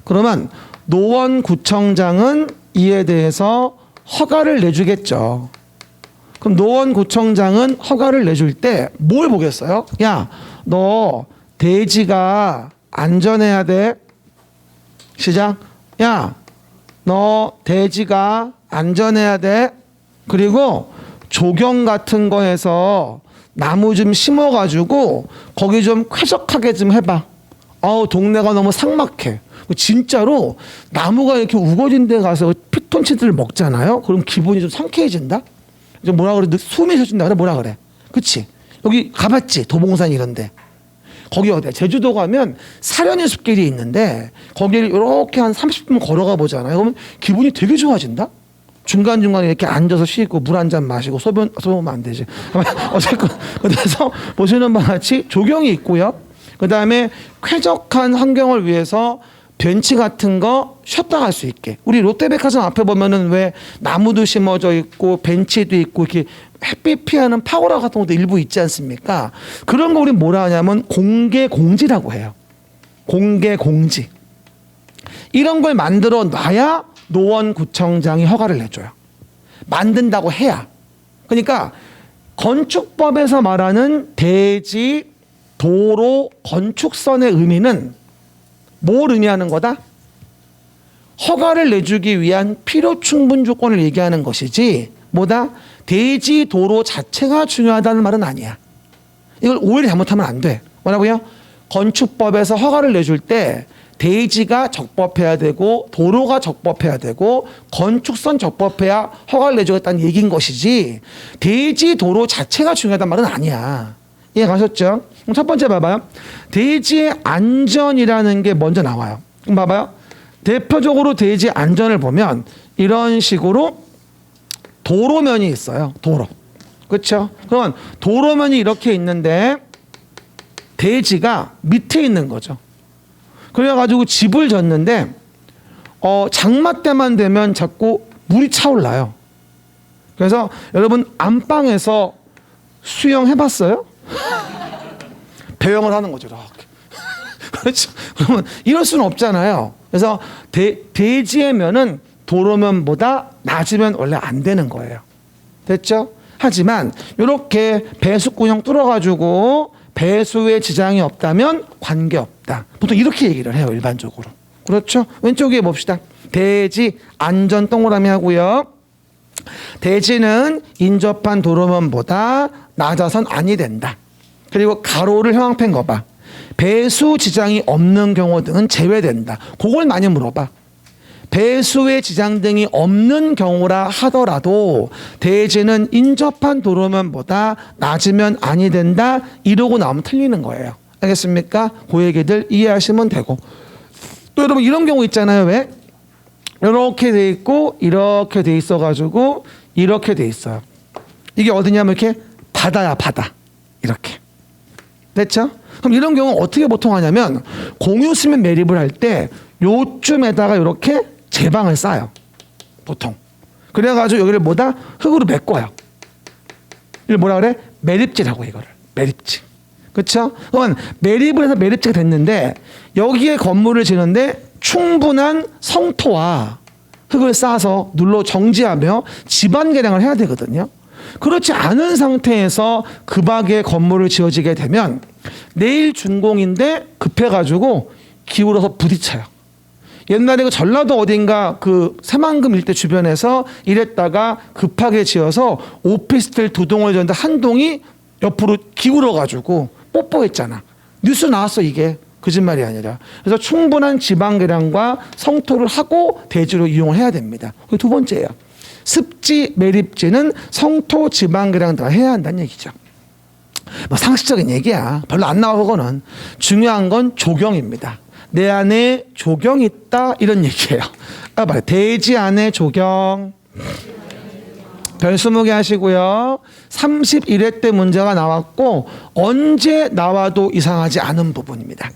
A: 그러면 노원구청장은 이에 대해서 허가를 내주겠죠. 그럼 노원구청장은 허가를 내줄 때 뭘 보겠어요? 야, 너 대지가 안전해야 돼. 시작. 야, 너 대지가 안전해야 돼. 그리고 조경 같은 거에서 나무 좀 심어가지고 거기 좀 쾌적하게 좀 해봐. 동네가 너무 삭막해. 진짜로 나무가 이렇게 우거진 데 가서 피톤치드를 먹잖아요. 그럼 기분이 좀 상쾌해진다. 이제 뭐라 그래? 숨이 쉬어진다 그래? 뭐라 그래? 그치? 여기 가봤지? 도봉산 이런데. 거기 어디야? 제주도 가면 사려니 숲길이 있는데 거기를 이렇게 한 30분 걸어가 보잖아요. 그러면 기분이 되게 좋아진다. 중간중간에 이렇게 앉아서 쉬고 물 한 잔 마시고 소변 안 되지. 어쨌건 그래서 보시는 바와 같이 조경이 있고요. 그 다음에 쾌적한 환경을 위해서 벤치 같은 거 쉬었다 갈 수 있게. 우리 롯데백화점 앞에 보면은 왜 나무도 심어져 있고 벤치도 있고 이렇게 햇빛 피하는 파고라 같은 것도 일부 있지 않습니까? 그런 거 우리 뭐라 하냐면 공개 공지라고 해요. 공개 공지. 이런 걸 만들어 놔야 노원구청장이 허가를 내줘요. 만든다고 해야. 그러니까 건축법에서 말하는 대지 도로 건축선의 의미는 뭘 의미하는 거다? 허가를 내주기 위한 필요 충분 조건을 얘기하는 것이지 뭐다? 대지 도로 자체가 중요하다는 말은 아니야. 이걸 오해를 잘못하면 안 돼. 뭐라고요? 건축법에서 허가를 내줄 때 대지가 적법해야 되고 도로가 적법해야 되고 건축선 적법해야 허가를 내주겠다는 얘기인 것이지 대지 도로 자체가 중요하다는 말은 아니야. 이해 가셨죠? 그럼 첫 번째 봐봐요. 대지의 안전이라는 게 먼저 나와요. 그럼 봐봐요. 대표적으로 대지 안전을 보면 이런 식으로 도로면이 있어요. 도로. 그렇죠? 그러면 도로면이 이렇게 있는데 대지가 밑에 있는 거죠. 그래가지고 집을 졌는데 장마 때만 되면 자꾸 물이 차올라요. 그래서 여러분 안방에서 수영해봤어요? 배영을 하는 거죠. 이렇게. 그렇죠. 그러면 이럴 수는 없잖아요. 그래서 대지의 면은 도로면보다 낮으면 원래 안 되는 거예요. 됐죠? 하지만 이렇게 배수구형 뚫어가지고 배수에 지장이 없다면 관계없다. 보통 이렇게 얘기를 해요, 일반적으로. 그렇죠? 왼쪽에 봅시다. 대지 안전 동그라미 하고요. 대지는 인접한 도로면보다 낮아선 아니 된다. 그리고 가로를 형광펜 거 봐. 배수 지장이 없는 경우 등은 제외된다. 그걸 많이 물어봐. 배수의 지장 등이 없는 경우라 하더라도 대지는 인접한 도로면보다 낮으면 아니 된다. 이러고 나오면 틀리는 거예요. 알겠습니까? 그 얘기들 이해하시면 되고. 또 여러분 이런 경우 있잖아요. 왜? 이렇게 돼 있고 이렇게 돼 있어가지고 이렇게 돼 있어요. 이게 어디냐면 이렇게 바다야, 바다. 이렇게. 됐죠? 그럼 이런 경우 어떻게 보통 하냐면 공유 수면 매립을 할 때 요쯤에다가 이렇게 제방을 쌓아요. 보통. 그래가지고 여기를 뭐다? 흙으로 메꿔요. 이걸 뭐라 그래? 매립지라고 이거를. 매립지. 그렇죠? 그러면 매립을 해서 매립지가 됐는데 여기에 건물을 지는데 충분한 성토와 흙을 쌓아서 눌러 정지하며 지반 개량을 해야 되거든요. 그렇지 않은 상태에서 급하게 건물을 지어지게 되면 내일 준공인데 급해가지고 기울어서 부딪혀요. 옛날에 그 전라도 어딘가 그 새만금 일대 주변에서 이랬다가 급하게 지어서 오피스텔 2동을 지었는데 한 동이 옆으로 기울어가지고 뽀뽀했잖아. 뉴스 나왔어 이게. 거짓말이 아니라. 그래서 충분한 지방 계량과 성토를 하고 대지로 이용을 해야 됩니다. 두 번째예요. 습지 매립지는 성토 지방 계량 다 해야 한다는 얘기죠. 뭐 상식적인 얘기야. 별로 안 나와 그거는. 중요한 건 조경입니다. 내 안에 조경이 있다 이런 얘기예요. 봐요. 대지 안에 조경. 별 20개 하시고요. 31회 때 문제가 나왔고 언제 나와도 이상하지 않은 부분입니다.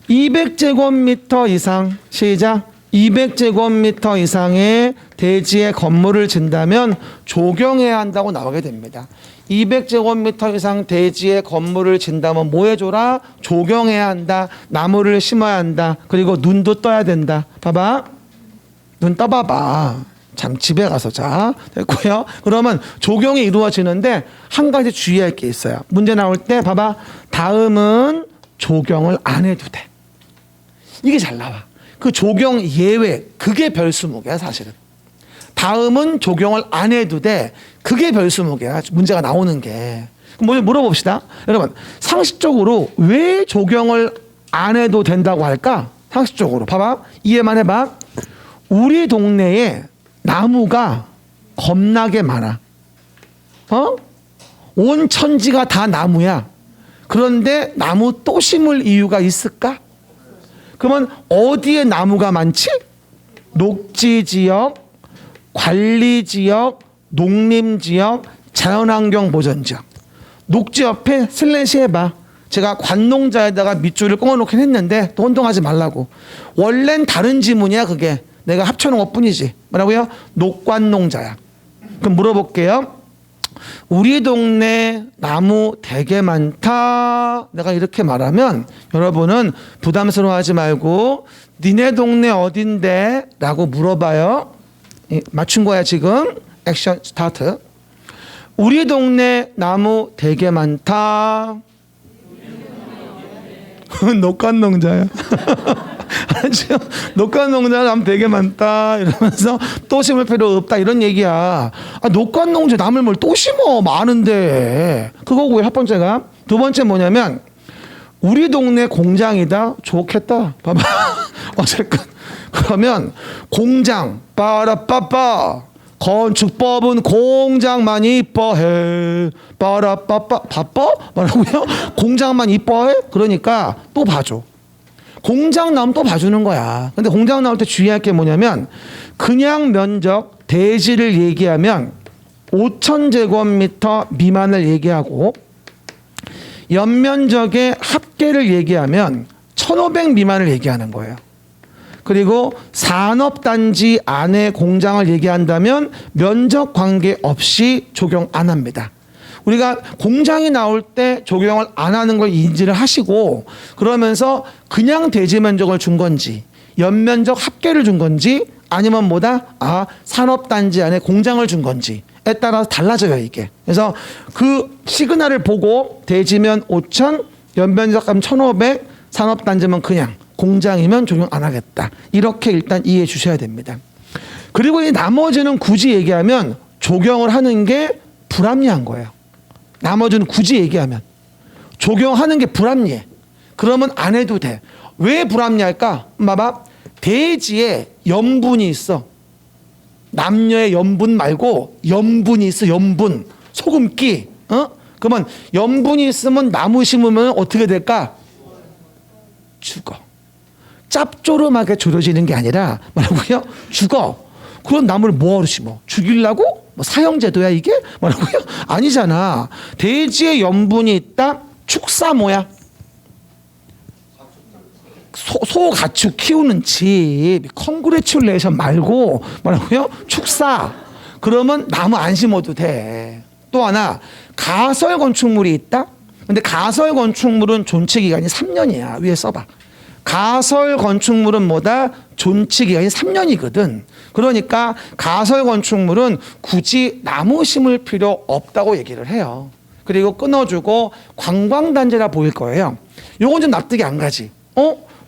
A: 200제곱미터 이상, 시작. 200제곱미터 이상의 대지에 건물을 짓는다면 조경해야 한다고 나오게 됩니다. 200제곱미터 이상 대지에 건물을 짓는다면 뭐 해줘라? 조경해야 한다. 나무를 심어야 한다. 그리고 눈도 떠야 된다. 봐봐. 눈 떠봐봐. 참 집에 가서 자. 됐고요. 그러면 조경이 이루어지는데 한 가지 주의할 게 있어요. 문제 나올 때 봐봐. 다음은 조경을 안 해도 돼. 이게 잘 나와. 그 조경 예외, 그게 별 20개야 사실은. 다음은 조경을 안 해도 돼. 그게 별 20개야. 문제가 나오는 게. 그럼 물어봅시다. 여러분, 상식적으로 왜 조경을 안 해도 된다고 할까? 상식적으로. 봐봐. 이해만 해봐. 우리 동네에 나무가 겁나게 많아. 온 천지가 다 나무야. 그런데 나무 또 심을 이유가 있을까? 그러면 어디에 나무가 많지? 녹지지역, 관리지역, 농림지역, 자연환경보전지역. 녹지 옆에 슬래시 해봐. 제가 관농자에다가 밑줄을 끊어놓긴 했는데 또 혼동하지 말라고. 원래는 다른 지문이야 그게. 내가 합쳐놓은 것뿐이지. 뭐라고요? 녹관농자야. 그럼 물어볼게요. 우리 동네 나무 되게 많다. 내가 이렇게 말하면 여러분은 부담스러워하지 말고 니네 동네 어딘데? 라고 물어봐요. 맞춘 거야 지금. 액션 스타트. 우리 동네 나무 되게 많다. 녹관농자야. 알았죠? 녹관농자 나무 되게 많다 이러면서 또 심을 필요 없다 이런 얘기야. 녹관농자 나무를 뭘 또 심어 많은데. 그거고요. 첫 번째가. 두 번째 뭐냐면 우리 동네 공장이다. 좋겠다. 봐봐. 어쨌건 그러면 공장 빠라빠빠 건축법은 공장만 이뻐해. 빠라빠빠 바빠? 뭐라고요? 공장만 이뻐해? 그러니까 또 봐줘. 공장 나오면 또 봐주는 거야. 근데 공장 나올 때 주의할 게 뭐냐면 그냥 면적 대지를 얘기하면 5,000제곱미터 미만을 얘기하고 연면적의 합계를 얘기하면 1,500 미만을 얘기하는 거예요. 그리고 산업단지 안에 공장을 얘기한다면 면적 관계 없이 적용 안 합니다. 우리가 공장이 나올 때 조경을 안 하는 걸 인지를 하시고 그러면서 그냥 대지 면적을 준 건지 연면적 합계를 준 건지 아니면 뭐다? 산업단지 안에 공장을 준 건지에 따라서 달라져요, 이게. 그래서 그 시그널을 보고 대지면 5,000, 연면적하면 1,500, 산업단지면 그냥 공장이면 적용 안 하겠다. 이렇게 일단 이해해 주셔야 됩니다. 그리고 이 나머지는 굳이 얘기하면 적용을 하는 게 불합리한 거예요. 나머지는 굳이 얘기하면 적용하는 게 불합리해. 그러면 안 해도 돼. 왜 불합리할까? 봐봐. 대지에 염분이 있어. 남녀의 염분 말고 염분이 있어. 염분. 소금기. 그러면 염분이 있으면 나무 심으면 어떻게 될까? 죽어. 짭조름하게 졸여지는 게 아니라 뭐라고요? 죽어. 그런 나무를 뭐하러 심어? 죽이려고? 뭐 사형제도야 이게? 뭐라고요? 아니잖아. 대지에 염분이 있다. 축사 뭐야? 소 가축 키우는 집. 컨그레츄레이션 말고 뭐라고요? 축사. 그러면 나무 안 심어도 돼. 또 하나 가설 건축물이 있다. 근데 가설 건축물은 존치 기간이 3년이야. 위에 써봐. 가설 건축물은 뭐다? 존치 기간이 3년이거든. 그러니까 가설 건축물은 굳이 나무 심을 필요 없다고 얘기를 해요. 그리고 끊어주고 관광단지라 보일 거예요. 요건 좀 납득이 안 가지.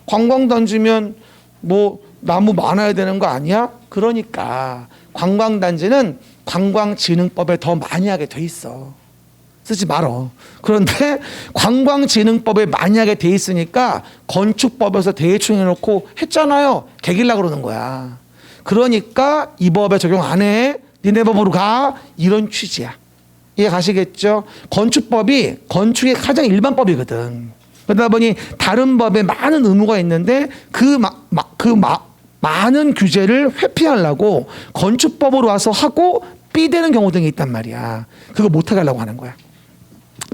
A: 관광단지면 뭐 나무 많아야 되는 거 아니야? 그러니까 관광단지는 관광진흥법에 더 많이 하게 돼 있어. 쓰지 말어. 그런데 관광진흥법에 많이 하게 돼 있으니까 건축법에서 대충 해놓고 했잖아요. 개길라 그러는 거야. 그러니까 이 법에 적용 안 해. 니네 법으로 가. 이런 취지야. 이해 가시겠죠? 건축법이 건축의 가장 일반법이거든. 그러다 보니 다른 법에 많은 의무가 있는데 많은 규제를 회피하려고 건축법으로 와서 하고 삐대는 경우 등이 있단 말이야. 그거 못하게 하려고 하는 거야.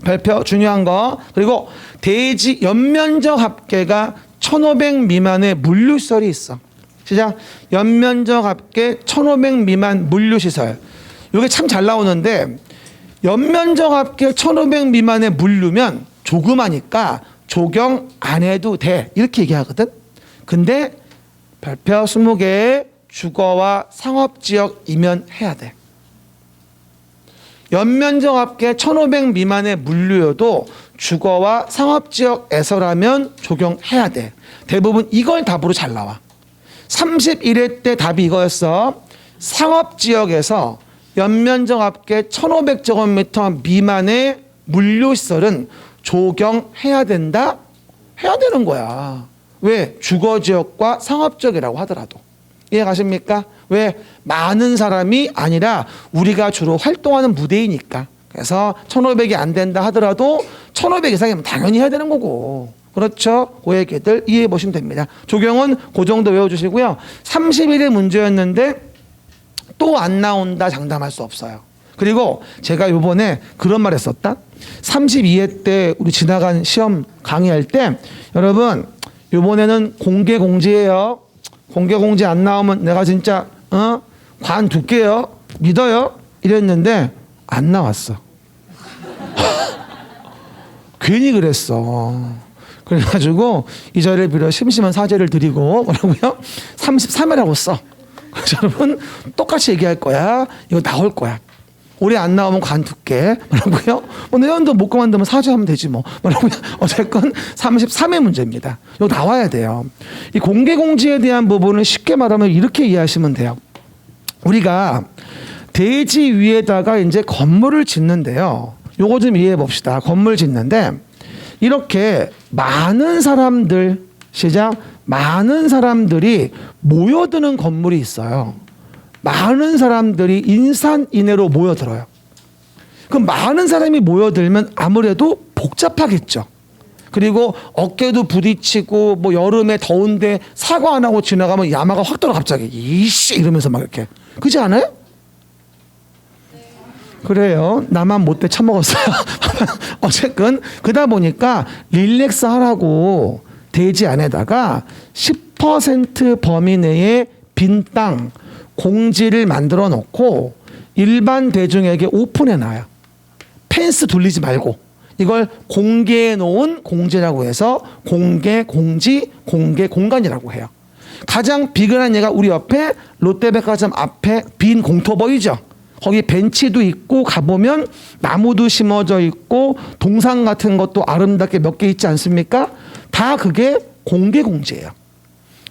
A: 별표 중요한 거. 그리고 대지 연면적 합계가 1,500 미만의 물류시설이 있어. 시작. 연면적 합계 1,500 미만 물류시설. 이게 참 잘 나오는데 연면적 합계 1,500 미만의 물류면 조그마니까 조경 안 해도 돼. 이렇게 얘기하거든. 근데 별표 20개 주거와 상업지역이면 해야 돼. 연면적 합계 1,500 미만의 물류여도 주거와 상업지역에서라면 적용해야 돼. 대부분 이걸 답으로 잘 나와. 31회 때 답이 이거였어. 상업지역에서 연면적 합계 1,500제곱미터 미만의 물류시설은 적용해야 된다? 해야 되는 거야. 왜? 주거지역과 상업지역이라고 하더라도. 이해 가십니까? 왜? 많은 사람이 아니라 우리가 주로 활동하는 무대이니까. 그래서 1,500이 안 된다 하더라도 1,500 이상이면 당연히 해야 되는 거고. 그렇죠? 그 얘기들 이해해 보시면 됩니다. 조경은 그 정도 외워주시고요. 31의 문제였는데 또 안 나온다 장담할 수 없어요. 그리고 제가 요번에 그런 말 했었다. 32회 때 우리 지나간 시험 강의할 때 여러분 요번에는 공개 공지예요. 공개 공지 안 나오면 내가 진짜 관둘게요. 믿어요. 이랬는데 안 나왔어. 괜히 그랬어. 그래가지고 이 자리를 빌어 심심한 사죄를 드리고 뭐라고요? 33회라고 써. 그래서 여러분 똑같이 얘기할 거야. 이거 나올 거야. 올해 안 나오면 관둘게. 뭐라고요? 내년도 못 그만두면 사죄하면 되지 뭐. 뭐라고요? 어쨌건 33회 문제입니다. 이거 나와야 돼요. 이 공개 공지에 대한 부분을 쉽게 말하면 이렇게 이해하시면 돼요. 우리가 대지 위에다가 이제 건물을 짓는데요. 요거 좀 이해해 봅시다. 건물 짓는데 이렇게 많은 사람들 시작 많은 사람들이 모여드는 건물이 있어요. 많은 사람들이 인산인해로 모여들어요. 그럼 많은 사람이 모여들면 아무래도 복잡하겠죠. 그리고 어깨도 부딪히고 뭐 여름에 더운데 사과 안 하고 지나가면 야마가 확 들어 갑자기 이씨 이러면서 막 이렇게 그렇지 않아요? 그래요. 나만 못돼 처먹었어요. 어쨌건 그러다 보니까 릴렉스 하라고 대지 안에다가 10% 범위 내에 빈 땅 공지를 만들어 놓고 일반 대중에게 오픈해 놔요. 펜스 돌리지 말고 이걸 공개해 놓은 공제라고 해서 공개 공지 공개 공간이라고 해요. 가장 비근한 예가 우리 옆에 롯데백화점 앞에 빈 공터 보이죠? 거기 벤치도 있고 가보면 나무도 심어져 있고 동상 같은 것도 아름답게 몇 개 있지 않습니까? 다 그게 공개 공지예요.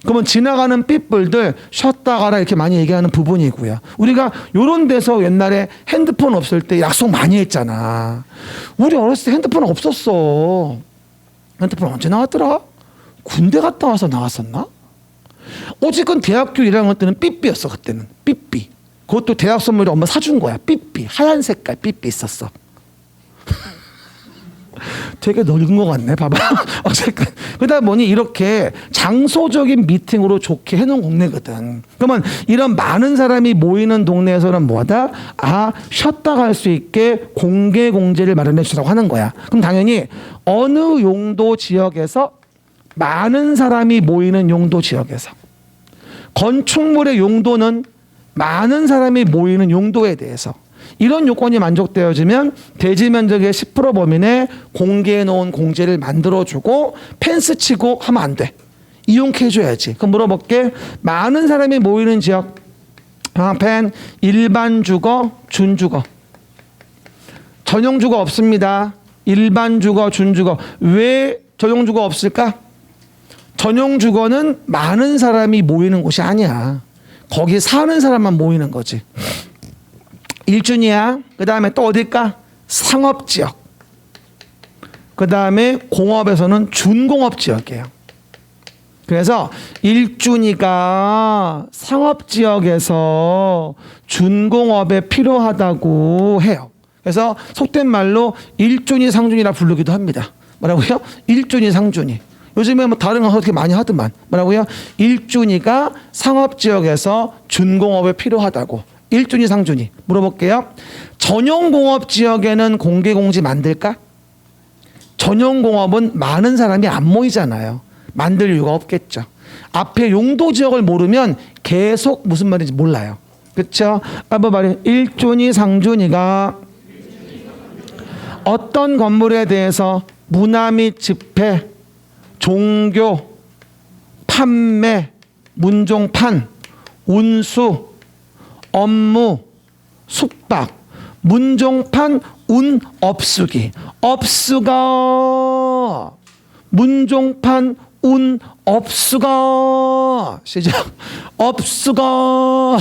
A: 그러면 지나가는 삐뿔들 쉬었다 가라 이렇게 많이 얘기하는 부분이고요. 우리가 이런 데서 옛날에 핸드폰 없을 때 약속 많이 했잖아. 우리 어렸을 때 핸드폰 없었어. 핸드폰 언제 나왔더라? 군대 갔다 와서 나왔었나? 어쨌건 대학교 1학년 때는 삐삐였어. 그때는 삐삐. 그것도 대학 선물로 엄마 사준 거야. 삐삐. 하얀 색깔 삐삐 있었어. 되게 늙은 것 같네. 봐봐. 어쨌든 그러다 보니 이렇게 장소적인 미팅으로 좋게 해놓은 동네거든. 그러면 이런 많은 사람이 모이는 동네에서는 뭐다? 아, 쉬었다 갈 수 있게 공개 공제를 마련해 주라고 하는 거야. 그럼 당연히 어느 용도 지역에서 많은 사람이 모이는 용도 지역에서 건축물의 용도는 많은 사람이 모이는 용도에 대해서 이런 요건이 만족되어지면 대지 면적의 10% 범위 내 공개해 놓은 공제를 만들어주고 펜스 치고 하면 안 돼. 이용케 해줘야지. 그럼 물어볼게. 많은 사람이 모이는 지역. 펜 일반 주거, 준주거. 전용 주거 없습니다. 일반 주거, 준주거. 왜 전용 주거 없을까? 전용 주거는 많은 사람이 모이는 곳이 아니야. 거기 사는 사람만 모이는 거지. 일준이야. 그 다음에 또 어딜까? 상업지역. 그 다음에 공업에서는 준공업지역이에요. 그래서 일준이가 상업지역에서 준공업에 필요하다고 해요. 그래서 속된 말로 일준이 상준이라 부르기도 합니다. 뭐라고요? 일준이 상준이. 요즘에 뭐 다른 거 어떻게 많이 하더만. 뭐라고요? 일준이가 상업지역에서 준공업에 필요하다고. 일준이 상준이. 물어볼게요. 전용공업 지역에는 공개공지 만들까? 전용공업은 많은 사람이 안 모이잖아요. 만들 이유가 없겠죠. 앞에 용도 지역을 모르면 계속 무슨 말인지 몰라요. 그렇죠? 한번 말해. 일준이 상준이가 어떤 건물에 대해서 문화 및 집회, 종교, 판매, 문종판, 운수, 업무, 숙박, 문종판, 운, 업수기. 업수가, 문종판, 운, 업수가. 시작. 업수가,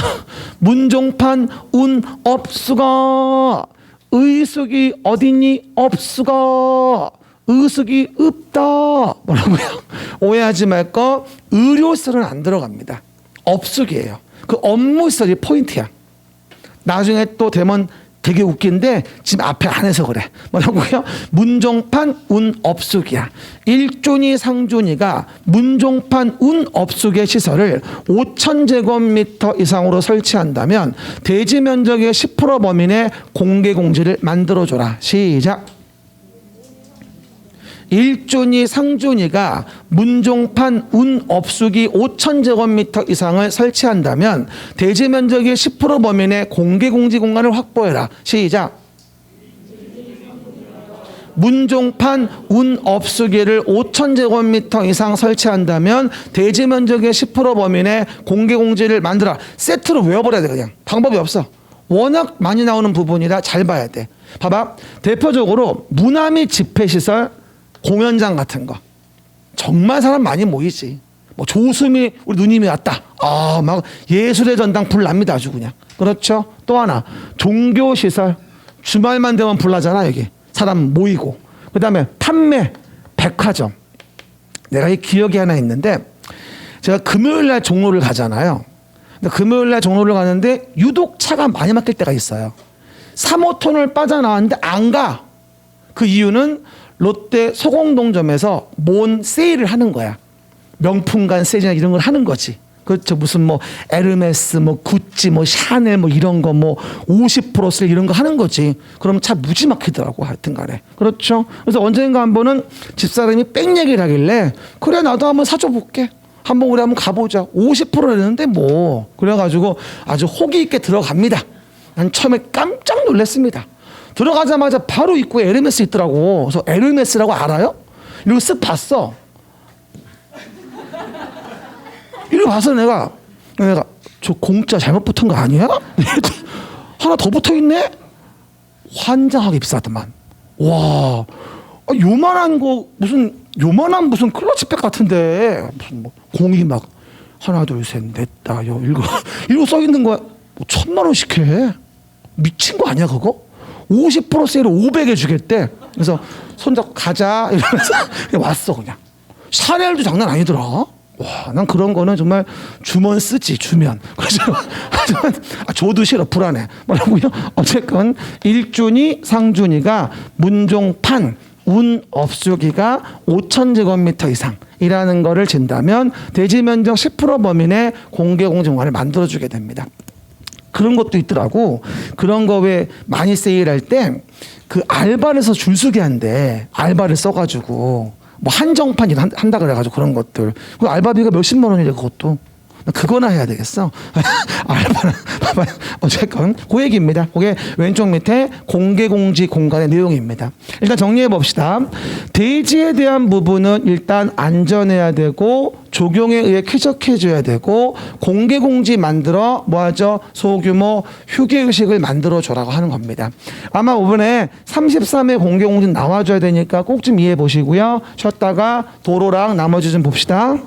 A: 문종판, 운, 업수가. 의숙이 어디니? 업수가. 의숙이 없다. 뭐라고요? 오해하지 말 거. 의료시설은 안 들어갑니다. 업숙이에요. 그 업무시설이 포인트야. 나중에 또 되면 되게 웃긴데 지금 앞에 안 해서 그래. 뭐라고요? 문종판 운업숙이야. 일준이 상준이가 문종판 운업숙의 시설을 5,000제곱미터 이상으로 설치한다면 대지 면적의 10% 범위 내 공개 공지를 만들어줘라. 시작. 일준이 상준이가 문종판 운업숙이 5,000제곱미터 이상을 설치한다면 대지 면적의 10% 범위 내 공개 공지 공간을 확보해라. 시작. 문종판 운업숙이를 5,000제곱미터 이상 설치한다면 대지 면적의 10% 범위 내 공개 공지를 만들어. 세트로 외워버려야 돼. 그냥 방법이 없어. 워낙 많이 나오는 부분이라 잘 봐야 돼. 봐봐. 대표적으로 문화 및 집회시설, 공연장 같은 거 정말 사람 많이 모이지. 뭐 조수미 우리 누님이 왔다. 아, 막 예술의 전당 불납니다. 아주 그냥. 그렇죠. 또 하나 종교시설 주말만 되면 불나잖아. 여기 사람 모이고. 그 다음에 판매, 백화점. 내가 이 기억이 하나 있는데 제가 금요일날 종로를 가잖아요. 근데 금요일날 종로를 가는데 유독 차가 많이 막힐 때가 있어요. 3호톤을 빠져나왔는데 안 가. 그 이유는 롯데 소공동점에서 뭔 세일을 하는 거야. 명품관 세일이나 이런 걸 하는 거지. 그렇죠. 무슨 뭐 에르메스, 뭐 구찌, 뭐 샤넬, 뭐 이런 거 뭐 50% 세일 이런 거 하는 거지. 그럼 차 무지 막히더라고. 하여튼간에. 그렇죠. 그래서 언젠가 한 번은 집사람이 뺑 얘기를 하길래 그래 나도 한번 사줘 볼게. 한번 우리 한번 가보자. 50%랬는데 뭐. 그래가지고 아주 호기 있게 들어갑니다. 난 처음에 깜짝 놀랐습니다. 들어가자마자 바로 입구에 에르메스 있더라고. 그래서 에르메스라고 알아요? 이러고 쓱 봤어. 이러고 봐서 내가 저 공짜 잘못 붙은 거 아니야? 하나 더 붙어있네? 환장하게 비싸더만. 와, 요만한 거 요만한 무슨 클러치백 같은데 무슨 뭐 공이 막 하나 둘 셋 넷 다 일곱 써 있는 거야. 뭐 1,000만 원씩 해. 미친 거 아니야 그거? 50% 세일을 500에 주겠대. 그래서 손잡고 가자 이러면서 그냥 왔어 그냥. 샤넬도 장난 아니더라. 와, 난 그런 거는 정말 주면 쓰지 주면. 그래서 줘도 싫어 불안해. 뭐라고요? 어쨌건 일준이 상준이가 문종판 운업수기가 5,000제곱미터 이상이라는 거를 진다면 대지 면적 10% 범위 내 공개공정화를 만들어주게 됩니다. 그런 것도 있더라고. 그런 거 왜 많이 세일할 때 그 알바를 해서 줄서기 한대. 알바를 써가지고 뭐 한정판 한다 그래가지고 그런 것들. 그 알바비가 몇십만 원이래 그것도. 그거나 해야 되겠어. 알바는 어쨌건 그 얘기입니다. 그게 왼쪽 밑에 공개공지 공간의 내용입니다. 일단 정리해 봅시다. 대지에 대한 부분은 일단 안전해야 되고 조경에 의해 쾌적해져야 되고 공개공지 만들어 뭐하죠? 소규모 휴게의식을 만들어줘라고 하는 겁니다. 아마 이번에 33회 공개공지 나와줘야 되니까 꼭 좀 이해해 보시고요. 쉬었다가 도로랑 나머지 좀 봅시다.